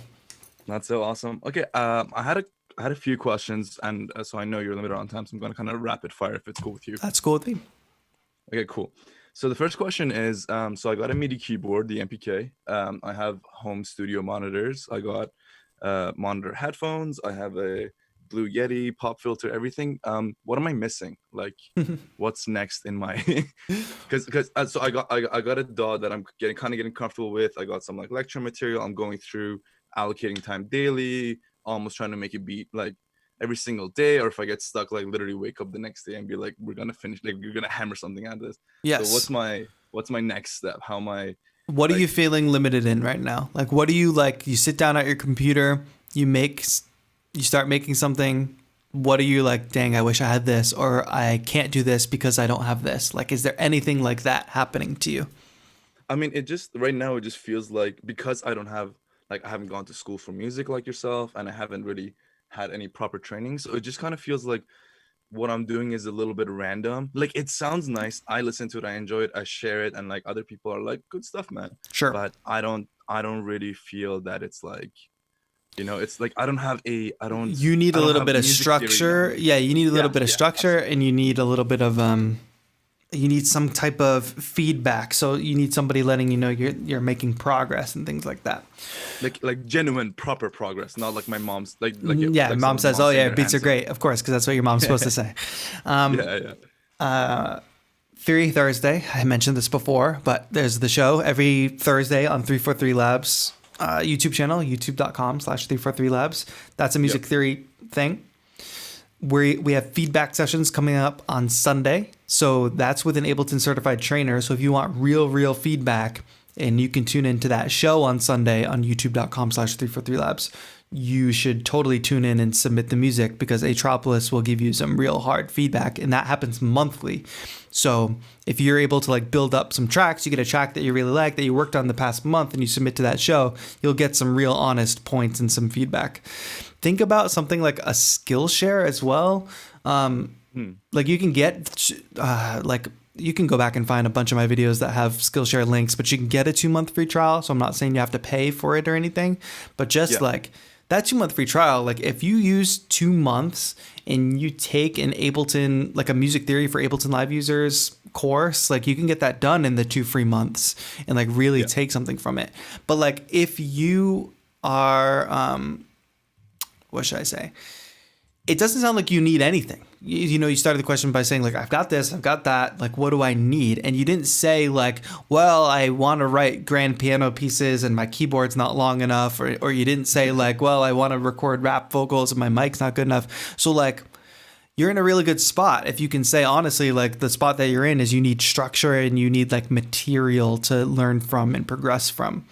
That's so awesome. Okay, I had a few questions, and so I know you're limited on time, so I'm going to kind of rapid fire if it's cool with you. That's cool with me. Okay, cool. So the first question is, so I got a MIDI keyboard, the MPK. I have home studio monitors. I got monitor headphones. I have a Blue Yeti, pop filter, everything. What am I missing? Like, what's next in my? Because so I got a DAW that I'm getting comfortable with. I got some like lecture material. I'm going through, allocating time daily, almost trying to make a beat like every single day, or if I get stuck, like literally wake up the next day and be like, we're gonna finish, like you're gonna hammer something out of this. Yes. So what's my next step? How am I? What are you feeling limited in right now? Like, what do you like? You sit down at your computer, you start making something. What are you like? Dang, I wish I had this, or I can't do this because I don't have this. Like, is there anything like that happening to you? I mean, right now it just feels like, because I don't have, like, I haven't gone to school for music like yourself, and I haven't really had any proper training, so it just kind of feels like what I'm doing is a little bit random. Like, it sounds nice, I listen to it, I enjoy it, I share it, and like other people are like, good stuff, man. Sure. But I don't really feel that it's like, it's like you need a little bit of structure. Yeah, you need a little bit of structure, and you need a little bit of you need some type of feedback. So you need somebody letting you know you're making progress and things like that. Like genuine, proper progress, not like my mom's like mom says, "Oh yeah, beats are great," of course, because that's what your mom's supposed to say. Theory Thursday. I mentioned this before, but there's the show every Thursday on 343 Labs YouTube channel, youtube.com/343labs. That's a music theory thing. We have feedback sessions coming up on Sunday. So that's with an Ableton certified trainer. So if you want real feedback, and you can tune into that show on Sunday on youtube.com/343labs, you should totally tune in and submit the music, because Atropolis will give you some real hard feedback, and that happens monthly. So if you're able to like build up some tracks, you get a track that you really like that you worked on the past month, and you submit to that show, you'll get some real honest points and some feedback. Think about something like a Skillshare as well. Like you can get you can go back and find a bunch of my videos that have Skillshare links, but you can get a 2-month free trial. So I'm not saying you have to pay for it or anything, but just like that 2-month free trial, like if you use 2 months and you take an Ableton, like a music theory for Ableton Live users course, like you can get that done in the 2 free months and like really take something from it. But like if you are, what should I say? It doesn't sound like you need anything. You started the question by saying like, I've got this, I've got that, like, what do I need? And you didn't say like, well, I want to write grand piano pieces and my keyboard's not long enough. Or you didn't say like, well, I want to record rap vocals and my mic's not good enough. So like, you're in a really good spot. If you can say, honestly, like the spot that you're in is you need structure and you need like material to learn from and progress from.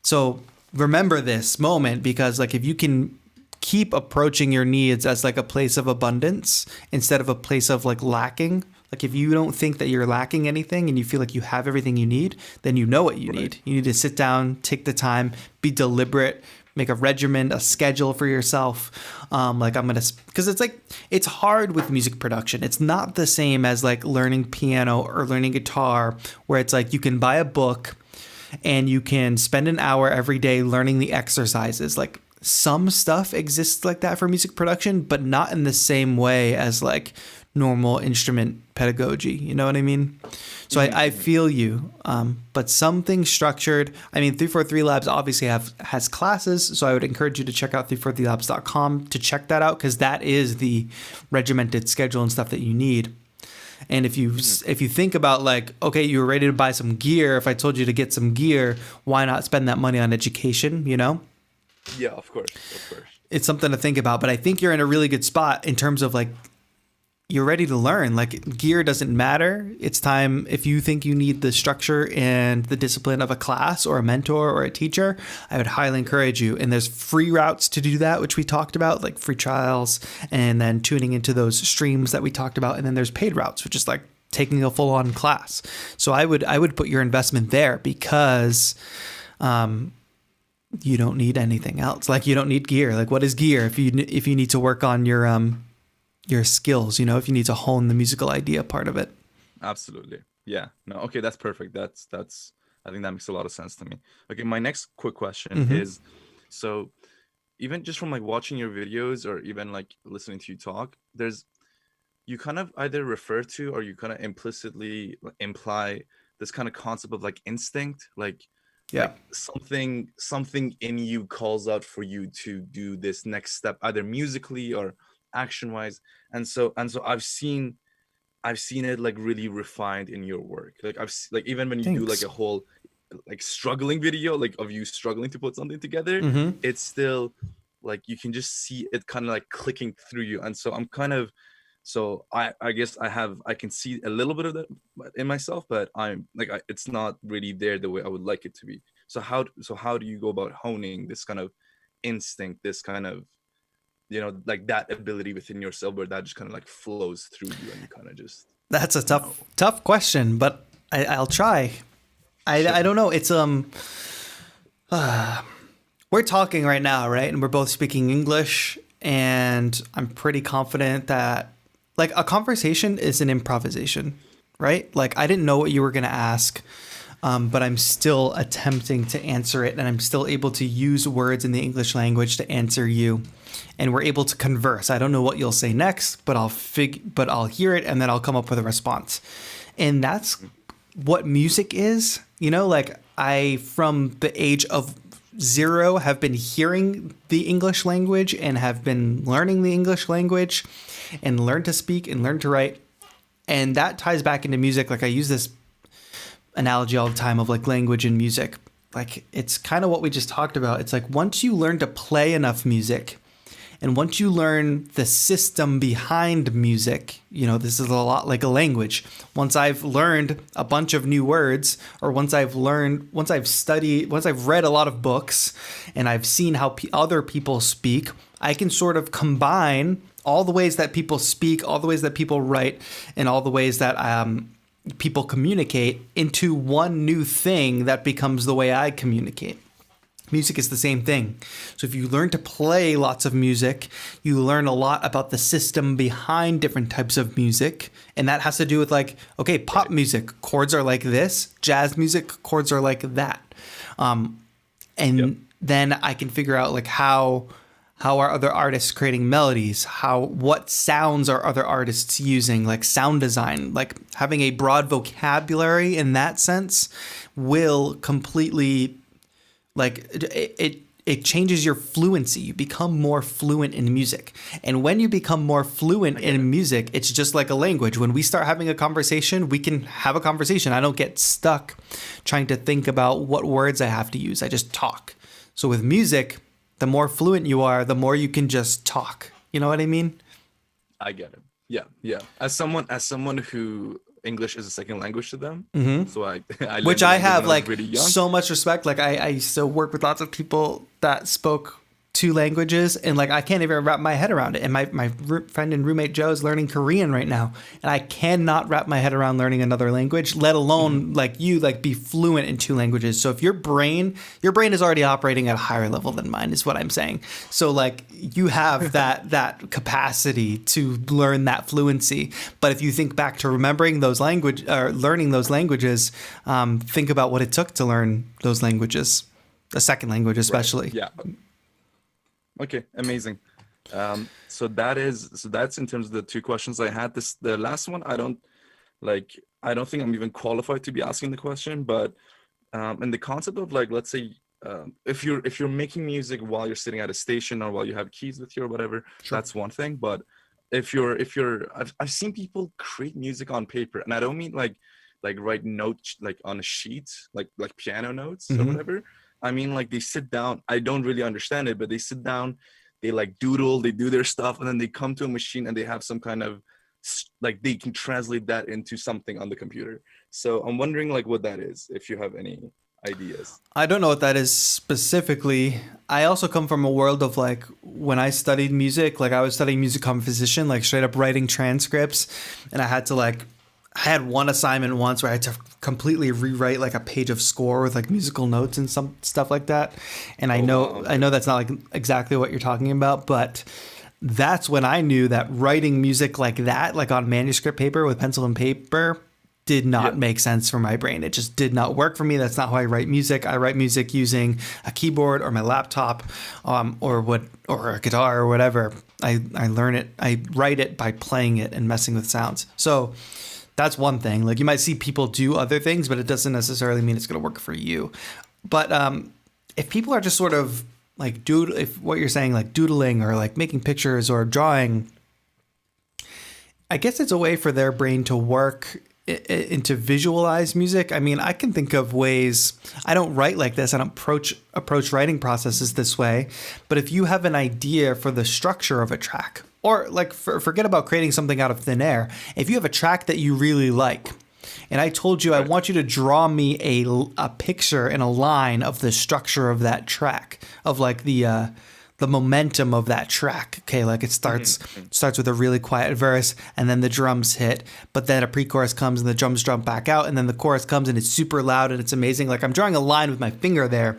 So remember this moment, because like if you can keep approaching your needs as like a place of abundance instead of a place of like lacking. Like if you don't think that you're lacking anything and you feel like you have everything you need, then you know what you need. You need to sit down, take the time, be deliberate, make a regimen, a schedule for yourself. Like I'm gonna, because it's like it's hard with music production. It's not the same as like learning piano or learning guitar, where it's like you can buy a book and you can spend an hour every day learning the exercises. Like some stuff exists like that for music production, but not in the same way as like normal instrument pedagogy. You know what I mean? So I feel you. But something structured. I mean, 343 Labs obviously has classes, so I would encourage you to check out 343labs.com to check that out, because that is the regimented schedule and stuff that you need. And if you think about like, okay, you were ready to buy some gear. If I told you to get some gear, why not spend that money on education? You know? Yeah, of course. It's something to think about. But I think you're in a really good spot in terms of like, you're ready to learn. Like gear doesn't matter. It's time. If you think you need the structure and the discipline of a class or a mentor or a teacher, I would highly encourage you. And there's free routes to do that, which we talked about, like free trials and then tuning into those streams that we talked about. And then there's paid routes, which is like taking a full on class. So I would put your investment there, because you don't need anything else. Like you don't need gear. Like what is gear if you need to work on your skills, you know, if you need to hone the musical idea part of it. Absolutely. Yeah. No. Okay. That's perfect. That's, I think that makes a lot of sense to me. Okay. My next quick question is, so even just from like watching your videos or even like listening to you talk, you kind of either refer to, or you kind of implicitly imply this kind of concept of like instinct, like, like something in you calls out for you to do this next step, either musically or action wise. And so I've seen it like really refined in your work. Like like even when you do like a whole like struggling video, like of you struggling to put something together, it's still like you can just see it kind of like clicking through you. And so I'm kind of, so I guess I can see a little bit of that in myself, but I'm like, it's not really there the way I would like it to be. So how do you go about honing this kind of instinct, this kind of, you know, like that ability within yourself where that just kind of like flows through you and you kind of just... That's a tough question, but I'll try. I don't know. It's we're talking right now, right? And we're both speaking English, and I'm pretty confident that like a conversation is an improvisation, right? Like I didn't know what you were going to ask, but I'm still attempting to answer it, and I'm still able to use words in the English language to answer you. And we're able to converse. I don't know what you'll say next, but I'll hear it, and then I'll come up with a response. And that's what music is. You know, like I, from the age of 0, have been hearing the English language and have been learning the English language and learn to speak and learn to write. And that ties back into music. Like I use this analogy all the time of like language and music. Like it's kind of what we just talked about. It's like once you learn to play enough music, and once you learn the system behind music, you know, this is a lot like a language. Once I've learned a bunch of new words, or once I've read a lot of books and I've seen how other people speak, I can sort of combine all the ways that people speak, all the ways that people write, and all the ways that people communicate into one new thing that becomes the way I communicate. Music is the same thing. So if you learn to play lots of music, you learn a lot about the system behind different types of music. And that has to do with like, okay, pop music, chords are like this. Jazz music, chords are like that. Then I can figure out like how are other artists creating melodies? What sounds are other artists using? Like sound design, like having a broad vocabulary in that sense will completely... like it changes your fluency. You become more fluent in music. And when you become more fluent in music, it's just like a language. When we start having a conversation, we can have a conversation. I don't get stuck trying to think about what words I have to use. I just talk. So with music, the more fluent you are, the more you can just talk. You know what I mean? I get it. Yeah. Yeah. As someone who English is a second language to them. So I which I have like really so much respect. Like I used to work with lots of people that spoke two languages, and like I can't even wrap my head around it. And my friend and roommate Joe is learning Korean right now, and I cannot wrap my head around learning another language, let alone like you, like be fluent in two languages. So if your brain is already operating at a higher level than mine, is what I'm saying. So like you have that capacity to learn that fluency. But if you think back to remembering those language or learning those languages, think about what it took to learn those languages, a second language especially. Right. Yeah. Okay, amazing. So that's in terms of the two questions I had. The last one, I don't think I'm even qualified to be asking the question, but in the concept of like, let's say, if you're making music while you're sitting at a station or while you have keys with you or whatever, that's one thing. But if I've seen people create music on paper, and I don't mean like write notes like on a sheet, like piano notes or whatever. I mean, like they sit down, I don't really understand it, but they sit down, they like doodle, they do their stuff, and then they come to a machine and they have some kind of, like they can translate that into something on the computer. So I'm wondering like what that is, if you have any ideas. I don't know what that is specifically. I also come from a world of like when I studied music, like I was studying music composition, like straight up writing transcripts, and I had one assignment once where I had to completely rewrite like a page of score with like musical notes and some stuff like that. And I know that's not like exactly what you're talking about, but that's when I knew that writing music like that, like on manuscript paper with pencil and paper, did not make sense for my brain. It just did not work for me. That's not how I write music. I write music using a keyboard or my laptop, or a guitar or whatever. I learn it. I write it by playing it and messing with sounds. So that's one thing. Like you might see people do other things, but it doesn't necessarily mean it's going to work for you. But if people are just sort of like if what you're saying, like doodling or like making pictures or drawing, I guess it's a way for their brain to work and to visualize music. I mean, I can think of ways. I don't write like this. I don't approach writing processes this way. But if you have an idea for the structure of a track, or like forget about creating something out of thin air. If you have a track that you really like, and I told you I want you to draw me a picture and a line of the structure of that track, of like the momentum of that track. Okay, like it starts with a really quiet verse, and then the drums hit, but then a pre-chorus comes and the drums jump back out, and then the chorus comes and it's super loud and it's amazing. Like I'm drawing a line with my finger there.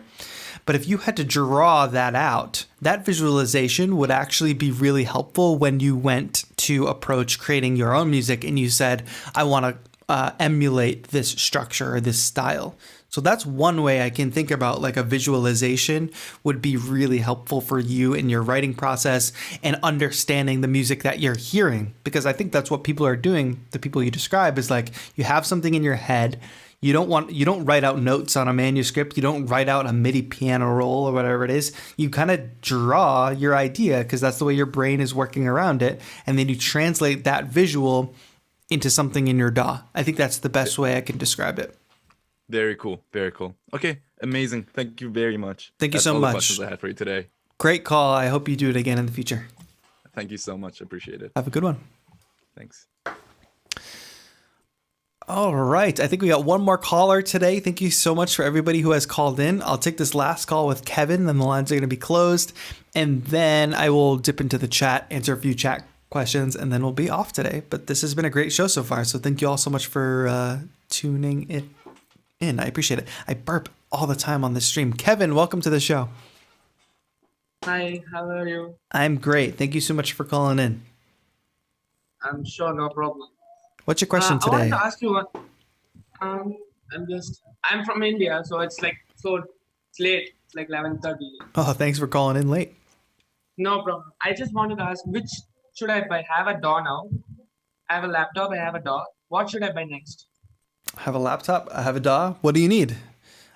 But if you had to draw that out, that visualization would actually be really helpful when you went to approach creating your own music and you said, I want to emulate this structure or this style. So that's one way I can think about, like a visualization would be really helpful for you in your writing process and understanding the music that you're hearing. Because I think that's what people are doing. The people you describe is like you have something in your head. You don't write out notes on a manuscript. You don't write out a MIDI piano roll or whatever it is. You kind of draw your idea because that's the way your brain is working around it. And then you translate that visual into something in your DAW. I think that's the best way I can describe it. Very cool. Very cool. Okay. Amazing. Thank you very much. Thank you That's so all much. The questions I had for you today. Great call. I hope you do it again in the future. Thank you so much. Appreciate it. Have a good one. Thanks. All right. I think we got one more caller today. Thank you so much for everybody who has called in. I'll take this last call with Kevin, then the lines are going to be closed. And then I will dip into the chat, answer a few chat questions, and then we'll be off today. But this has been a great show so far. So thank you all so much for tuning in. I appreciate it. I burp all the time on this stream. Kevin, welcome to the show. Hi, how are you? I'm great. Thank you so much for calling in. I'm sure, no problem. What's your question I wanted today? to ask you one. I'm from India, so it's late. It's like 11:30. Oh, thanks for calling in late. No problem. I just wanted to ask, which should I buy? I have a DAW now. I have a laptop. I have a DAW. What should I buy next? I have a laptop. I have a DAW. What do you need?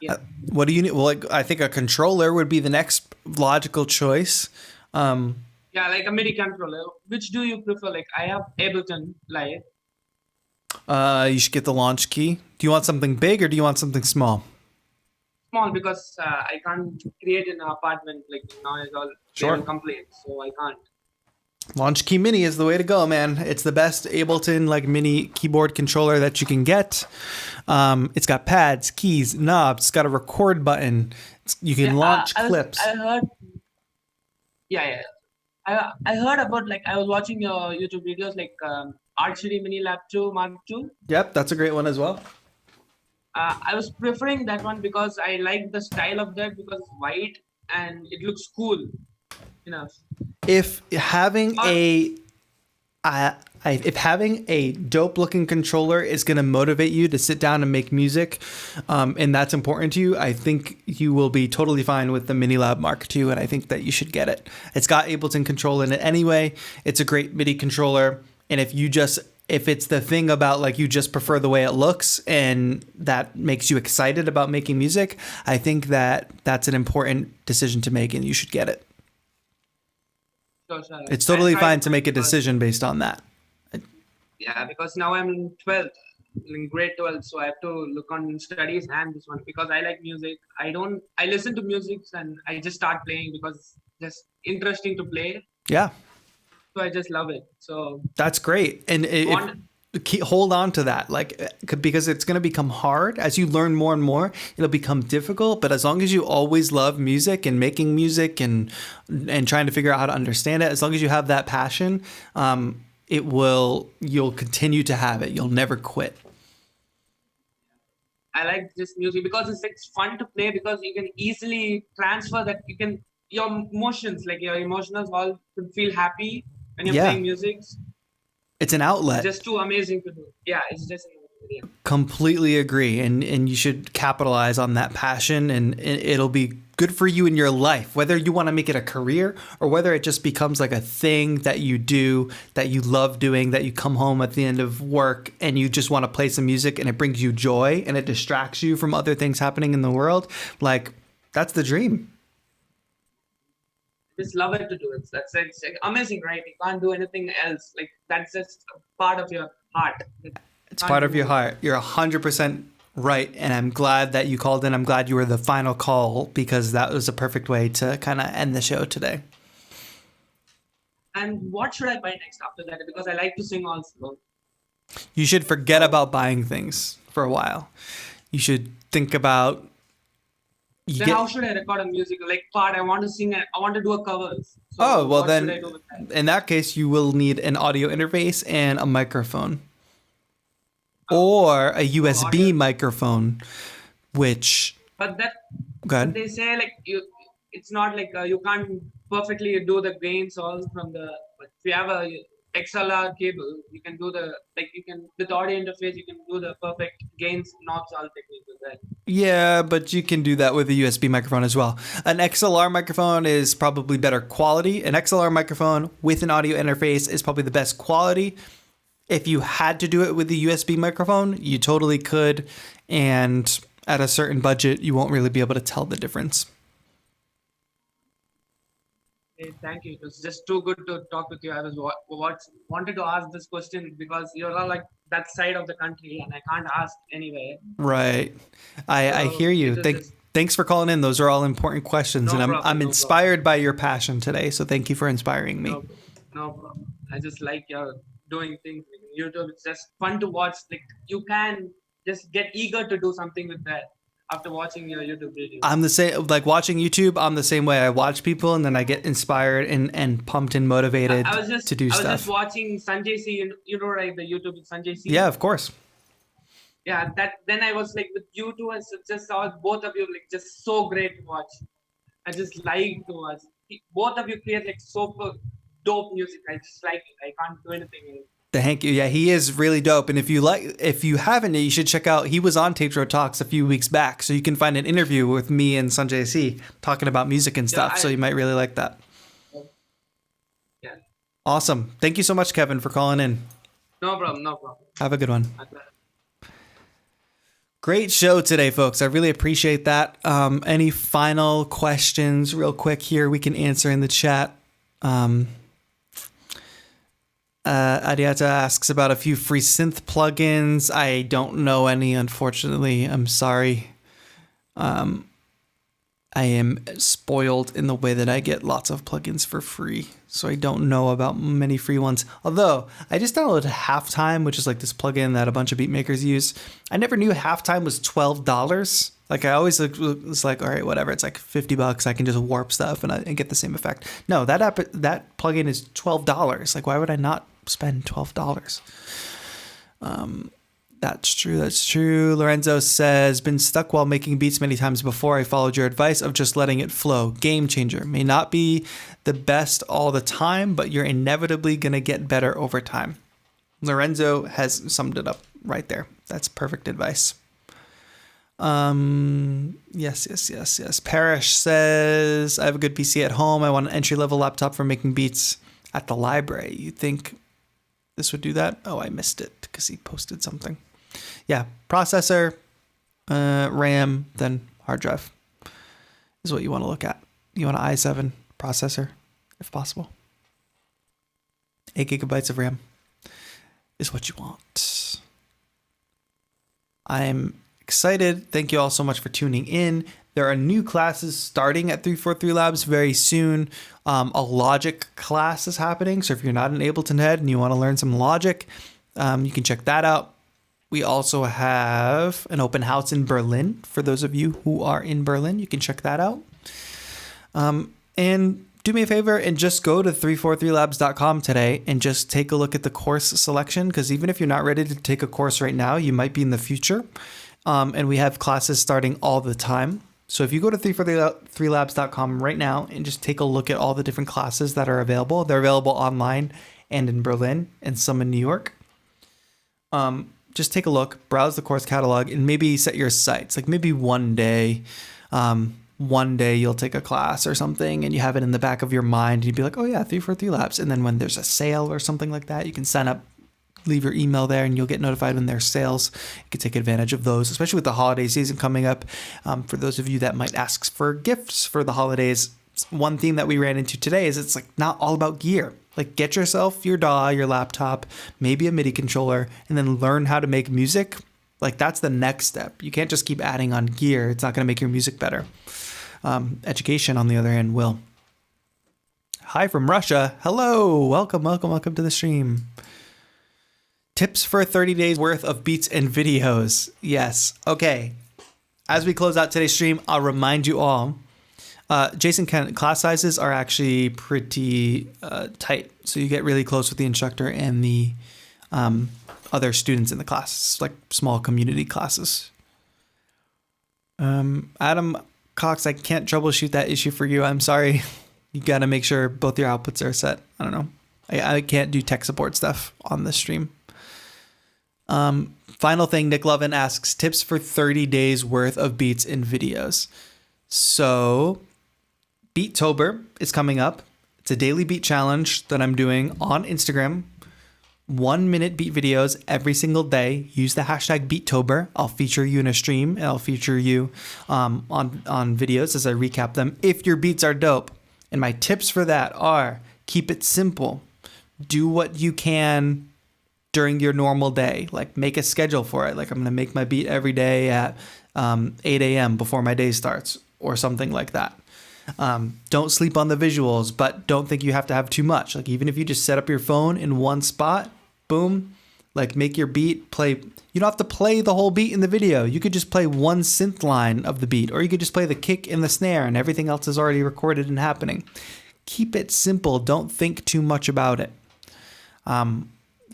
Yeah. What do you need? Well, like, I think a controller would be the next logical choice. Yeah, like a MIDI controller. Which do you prefer? Like I have Ableton Live. You should get the launch key. Do you want something big or do you want something small? Small, because I can't create in an apartment. Like now it's all Sure. they will complain, so I can't. Launch Key Mini is the way to go, man. It's the best Ableton like mini keyboard controller that you can get. It's got pads, keys, knobs. It's got a record button. You can launch clips. I heard Yeah, yeah. I heard about, like, I was watching your YouTube videos, like, Archery Mini Lab 2 Mark 2. Yep, that's a great one as well. I was preferring that one because I like the style of that, because it's white and it looks cool enough. If having Or- a if having a dope looking controller is going to motivate you to sit down and make music, and that's important to you, I think you will be totally fine with the Mini Lab Mark II, and I think that you should get it. It's got Ableton Control in it anyway. It's a great MIDI controller, and if it's the thing about like you just prefer the way it looks and that makes you excited about making music, I think that that's an important decision to make, and you should get it. It's totally fine to make a decision based on that. Yeah, because now I'm in 12th, in grade 12, so I have to look on studies and this one, because I like music. I listen to music and I just start playing because it's just interesting to play. Yeah. So I just love it. So that's great. And hold on to that, like, because it's going to become hard as you learn more and more. It'll become difficult, but as long as you always love music and making music and trying to figure out how to understand it, as long as you have that passion, you'll continue to have it. You'll never quit. I like this music because it's fun to play, because you can easily transfer that. Your emotions, like your emotions, all could feel happy when you're playing music. It's an outlet. It's just too amazing to do. Yeah, it's just amazing. Completely agree. And you should capitalize on that passion, and it'll be good for you in your life, whether you want to make it a career or whether it just becomes like a thing that you do, that you love doing, that you come home at the end of work and you just want to play some music and it brings you joy and it distracts you from other things happening in the world. Like, that's the dream. Just love it to do it. That's amazing, right? You can't do anything else. Like, that's just part of your heart. It's part of your heart. You're 100% right. And I'm glad that you called in. I'm glad you were the final call, because that was a perfect way to kind of end the show today. And what should I buy next after that? Because I like to sing also. You should forget about buying things for a while. You should think about... How should I record a music? Like, I want to sing, I want to do a covers. So then in that case, you will need an audio interface and a microphone. Or a USB microphone, which... But that... Go ahead. They say, like, it's not like you can't perfectly do the gains all from the... But if you have a XLR cable, you can do with the audio interface, you can do the perfect gains, knobs, all techniques with that. Yeah, but you can do that with a USB microphone as well. An XLR microphone is probably better quality. An XLR microphone with an audio interface is probably the best quality. If you had to do it with a USB microphone, you totally could. And at a certain budget, you won't really be able to tell the difference. Hey, thank you. It was just too good to talk with you. I was wanted to ask this question because you're all like that side of the country and I can't ask anywhere. Right. I hear you. Thanks for calling in. Those are all important questions. I'm inspired by your passion today. So thank you for inspiring me. No problem. I just like your doing things like YouTube. It's just fun to watch. Like, you can just get eager to do something with that. After watching your YouTube videos. I'm the same, like watching YouTube, I'm the same way. I watch people and then I get inspired and pumped and motivated to do stuff. I was just watching Sanjay C, right, the YouTube Sanjay C. Yeah, of course. Yeah, then I was like with you two, and just saw both of you like just so great to watch. I just like to watch. Both of you create like super dope music. I just like it. I can't do anything else. Thank you. Yeah, he is really dope. And if you haven't, you should check out, he was on TAETRO Talks a few weeks back. So you can find an interview with me and Sanjay C talking about music and stuff. So you might really like that. Yeah. Awesome. Thank you so much, Kevin, for calling in. No problem. Have a good one. Great show today, folks. I really appreciate that. Any final questions real quick here we can answer in the chat? Adiata asks about a few free synth plugins. I don't know any, unfortunately. I'm sorry. I am spoiled in the way that I get lots of plugins for free, so I don't know about many free ones. Although, I just downloaded Halftime, which is like this plugin that a bunch of beat makers use. I never knew Halftime was $12. Like I always was like, all right, whatever. It's like $50. I can just warp stuff and get the same effect. No, that plugin is $12. Like, why would I not spend $12? That's true. That's true. Lorenzo says, been stuck while making beats many times before. I followed your advice of just letting it flow. Game changer. May not be the best all the time, but you're inevitably going to get better over time. Lorenzo has summed it up right there. That's perfect advice. Yes. Parrish says, I have a good PC at home. I want an entry-level laptop for making beats at the library. You think this would do that? Oh, I missed it because he posted something. Yeah, processor, RAM, then hard drive is what you want to look at. You want an i7 processor, if possible. 8 gigabytes of RAM is what you want. I'm excited. Thank you all so much for tuning in. There are new classes starting at 343 Labs very soon. A Logic class is happening. So if you're not an Ableton head and you want to learn some Logic, you can check that out. We also have an open house in Berlin. For those of you who are in Berlin, you can check that out. And do me a favor and just go to 343labs.com today and just take a look at the course selection, because even if you're not ready to take a course right now, you might be in the future. And we have classes starting all the time. So if you go to 343labs.com right now and just take a look at all the different classes that are available, they're available online and in Berlin and some in New York. Just take a look, browse the course catalog, and maybe set your sights. Like maybe one day you'll take a class or something and you have it in the back of your mind and you'd be like, oh yeah, 343 Labs. And then when there's a sale or something like that, you can sign up, leave your email there, and you'll get notified when there's sales. You can take advantage of those, especially with the holiday season coming up. For those of you that might ask for gifts for the holidays, one theme that we ran into today is it's like not all about gear. Like get yourself your DAW, your laptop, maybe a MIDI controller, and then learn how to make music. Like that's the next step. You can't just keep adding on gear. It's not going to make your music better. Education, on the other hand, will. Hi from Russia. Hello. Welcome to the stream. Tips for 30 days worth of beats and videos. Yes. Okay. As we close out today's stream, I'll remind you all, Jason, class sizes are actually pretty tight. So you get really close with the instructor and the other students in the class. It's like small community classes. Adam Cox, I can't troubleshoot that issue for you. I'm sorry. You got to make sure both your outputs are set. I don't know. I can't do tech support stuff on this stream. Final thing, Nick Lovin asks, tips for 30 days worth of beats and videos. So Beetober is coming up. It's a daily beat challenge that I'm doing on Instagram. 1-minute beat videos every single day. Use the hashtag Beetober. I'll feature you in a stream and I'll feature you on videos as I recap them if your beats are dope. And my tips for that are keep it simple. Do what you can during your normal day. Like make a schedule for it. Like I'm going to make my beat every day at 8 a.m. before my day starts or something like that. Don't sleep on the visuals, but don't think you have to have too much. Like even if you just set up your phone in one spot, boom, like make your beat play. You don't have to play the whole beat in the video. You could just play one synth line of the beat, or you could just play the kick and the snare and everything else is already recorded and happening. Keep it simple. Don't think too much about it.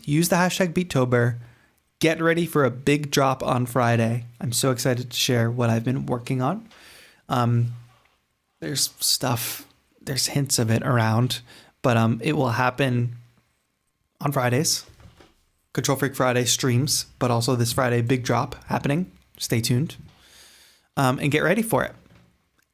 Use the hashtag Beetober. Get ready for a big drop on Friday. I'm so excited to share what I've been working on. There's stuff, there's hints of it around, but it will happen on Fridays. Control Freak Friday streams, but also this Friday, big drop happening. Stay tuned and get ready for it.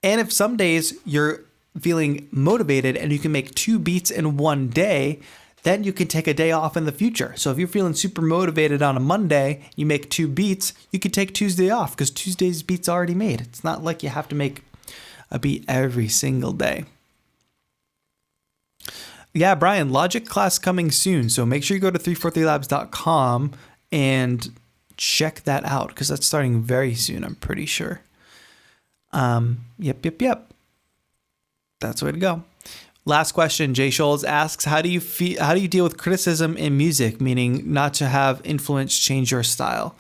And if some days you're feeling motivated and you can make 2 beats in one day, then you can take a day off in the future. So if you're feeling super motivated on a Monday, you make 2 beats, you could take Tuesday off because Tuesday's beat's already made. It's not like you have to make a beat every single day. Yeah, Brian, Logic class coming soon. So make sure you go to 343labs.com and check that out because that's starting very soon, I'm pretty sure. Yep. That's the way to go. Last question, Jay Scholes asks, how do you deal with criticism in music, meaning not to have influence change your style?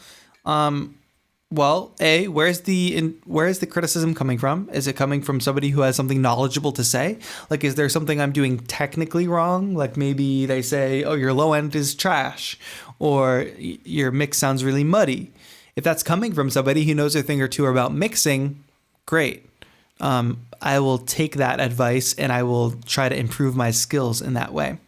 Well, where's the criticism coming from? Is it coming from somebody who has something knowledgeable to say? Like, is there something I'm doing technically wrong? Like maybe they say, oh, your low end is trash, or your mix sounds really muddy. If that's coming from somebody who knows a thing or two about mixing, great. I will take that advice and I will try to improve my skills in that way.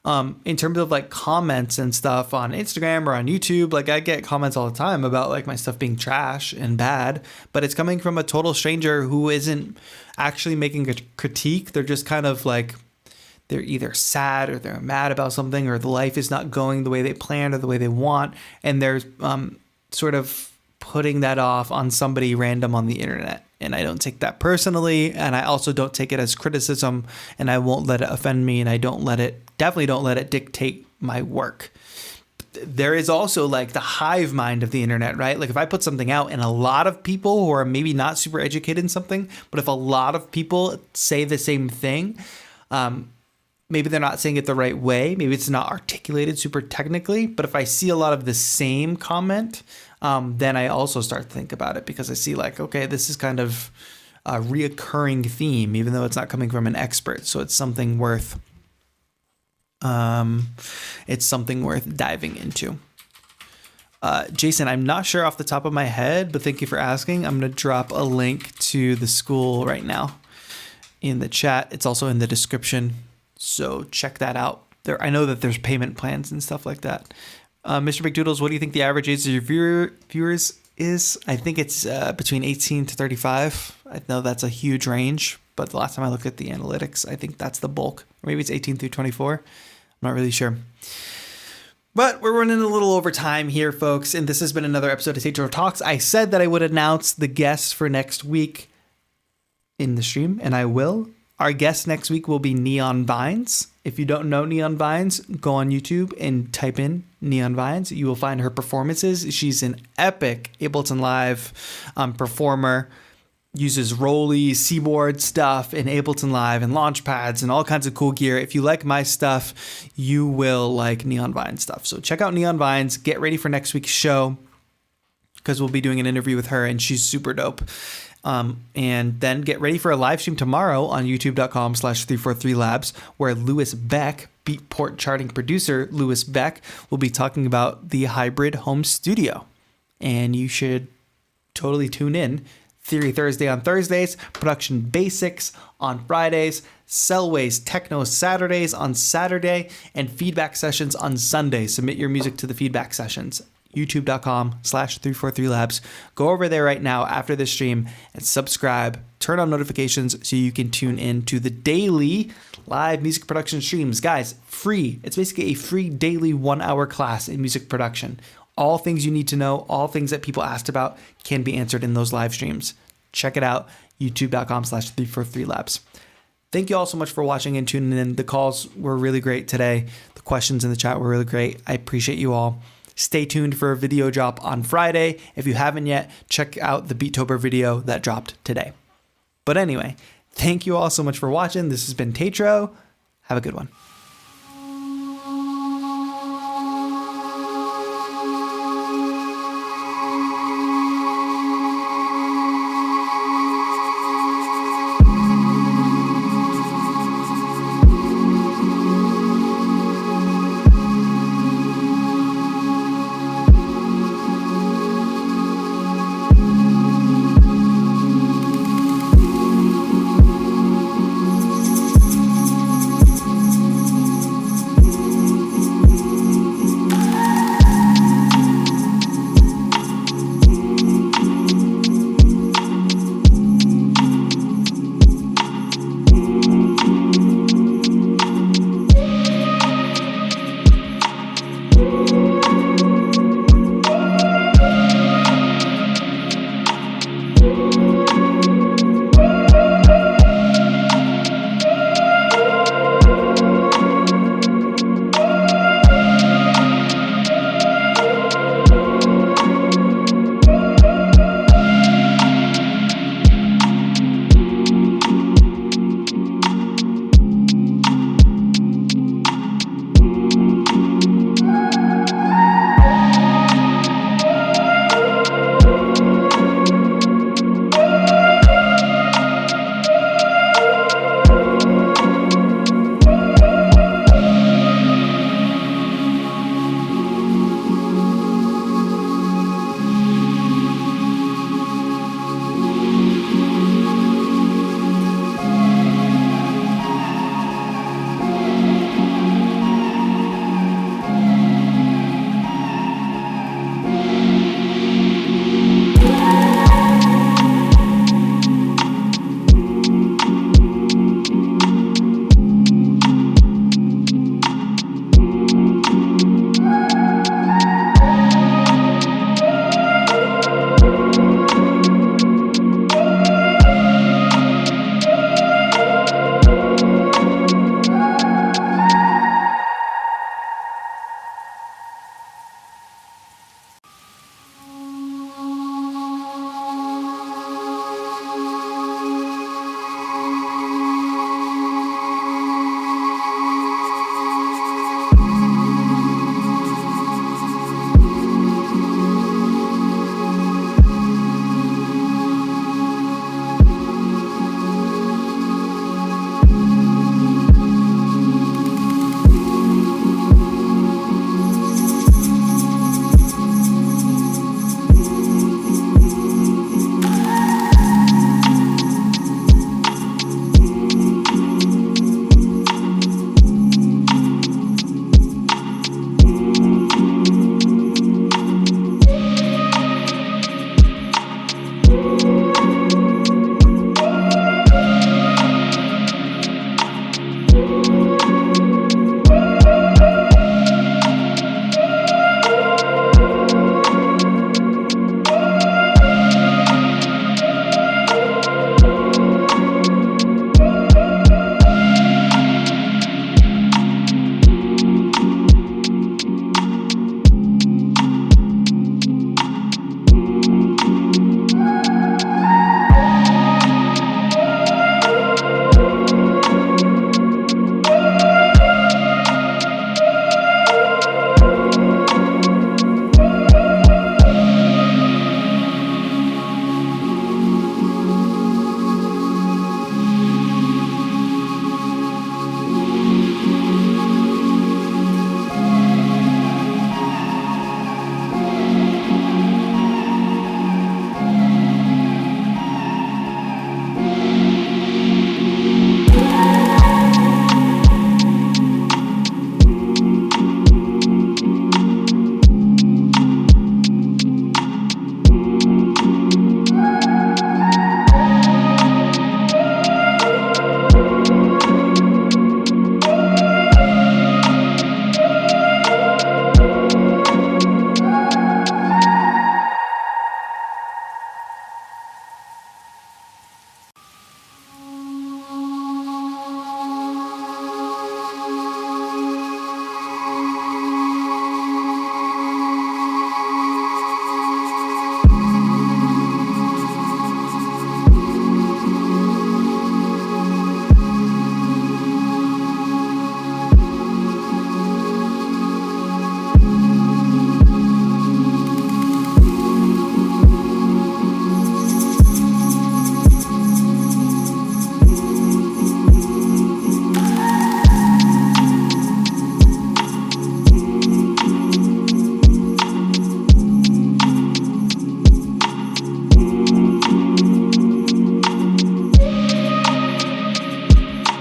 In terms of like comments and stuff on Instagram or on YouTube, like I get comments all the time about like my stuff being trash and bad, but it's coming from a total stranger who isn't actually making a critique. They're just kind of like, they're either sad or they're mad about something, or the life is not going the way they planned or the way they want. And they're sort of putting that off on somebody random on the internet. And I don't take that personally. And I also don't take it as criticism, and I won't let it offend me. And I definitely don't let it dictate my work. There is also like the hive mind of the internet, right? Like if I put something out and a lot of people who are maybe not super educated in something, but if a lot of people say the same thing, maybe they're not saying it the right way. Maybe it's not articulated super technically, but if I see a lot of the same comment, then I also start to think about it, because I see like, okay, this is kind of a reoccurring theme, even though it's not coming from an expert. So it's something worth diving into. Jason, I'm not sure off the top of my head, but thank you for asking. I'm going to drop a link to the school right now in the chat. It's also in the description, so check that out. I know that there's payment plans and stuff like that. Mr. McDoodles, what do you think the average age of your viewers is? I think it's between 18 to 35. I know that's a huge range, but the last time I looked at the analytics, I think that's the bulk. Or maybe it's 18 through 24. I'm not really sure. But we're running a little over time here, folks, and this has been another episode of TAETRO Talks. I said that I would announce the guests for next week in the stream, and I will. Our guest next week will be Neon Vines. If you don't know Neon Vines, go on YouTube and type in Neon Vines. You will find her performances. She's an epic Ableton Live performer. Uses Rolly, Seaboard stuff, and Ableton Live, and launch pads, and all kinds of cool gear. If you like my stuff, you will like Neon Vines stuff. So check out Neon Vines. Get ready for next week's show, because we'll be doing an interview with her, and she's super dope. And then get ready for a live stream tomorrow on youtube.com/343labs, where Lewis Beck, Beatport charting producer Lewis Beck, will be talking about the hybrid home studio. And you should totally tune in. Theory Thursday on Thursdays, Production Basics on Fridays, Cellways Techno Saturdays on Saturday, and feedback sessions on Sunday. Submit your music to the feedback sessions. youtube.com/343labs. Go over there right now after the stream and subscribe. Turn on notifications so you can tune in to the daily live music production streams. Guys, free. It's basically a free daily 1-hour class in music production. All things you need to know, all things that people asked about can be answered in those live streams. Check it out, youtube.com/343labs. Thank you all so much for watching and tuning in. The calls were really great today. The questions in the chat were really great. I appreciate you all. Stay tuned for a video drop on Friday. If you haven't yet, check out the Beetober video that dropped today. But anyway, thank you all so much for watching. This has been TAETRO. Have a good one.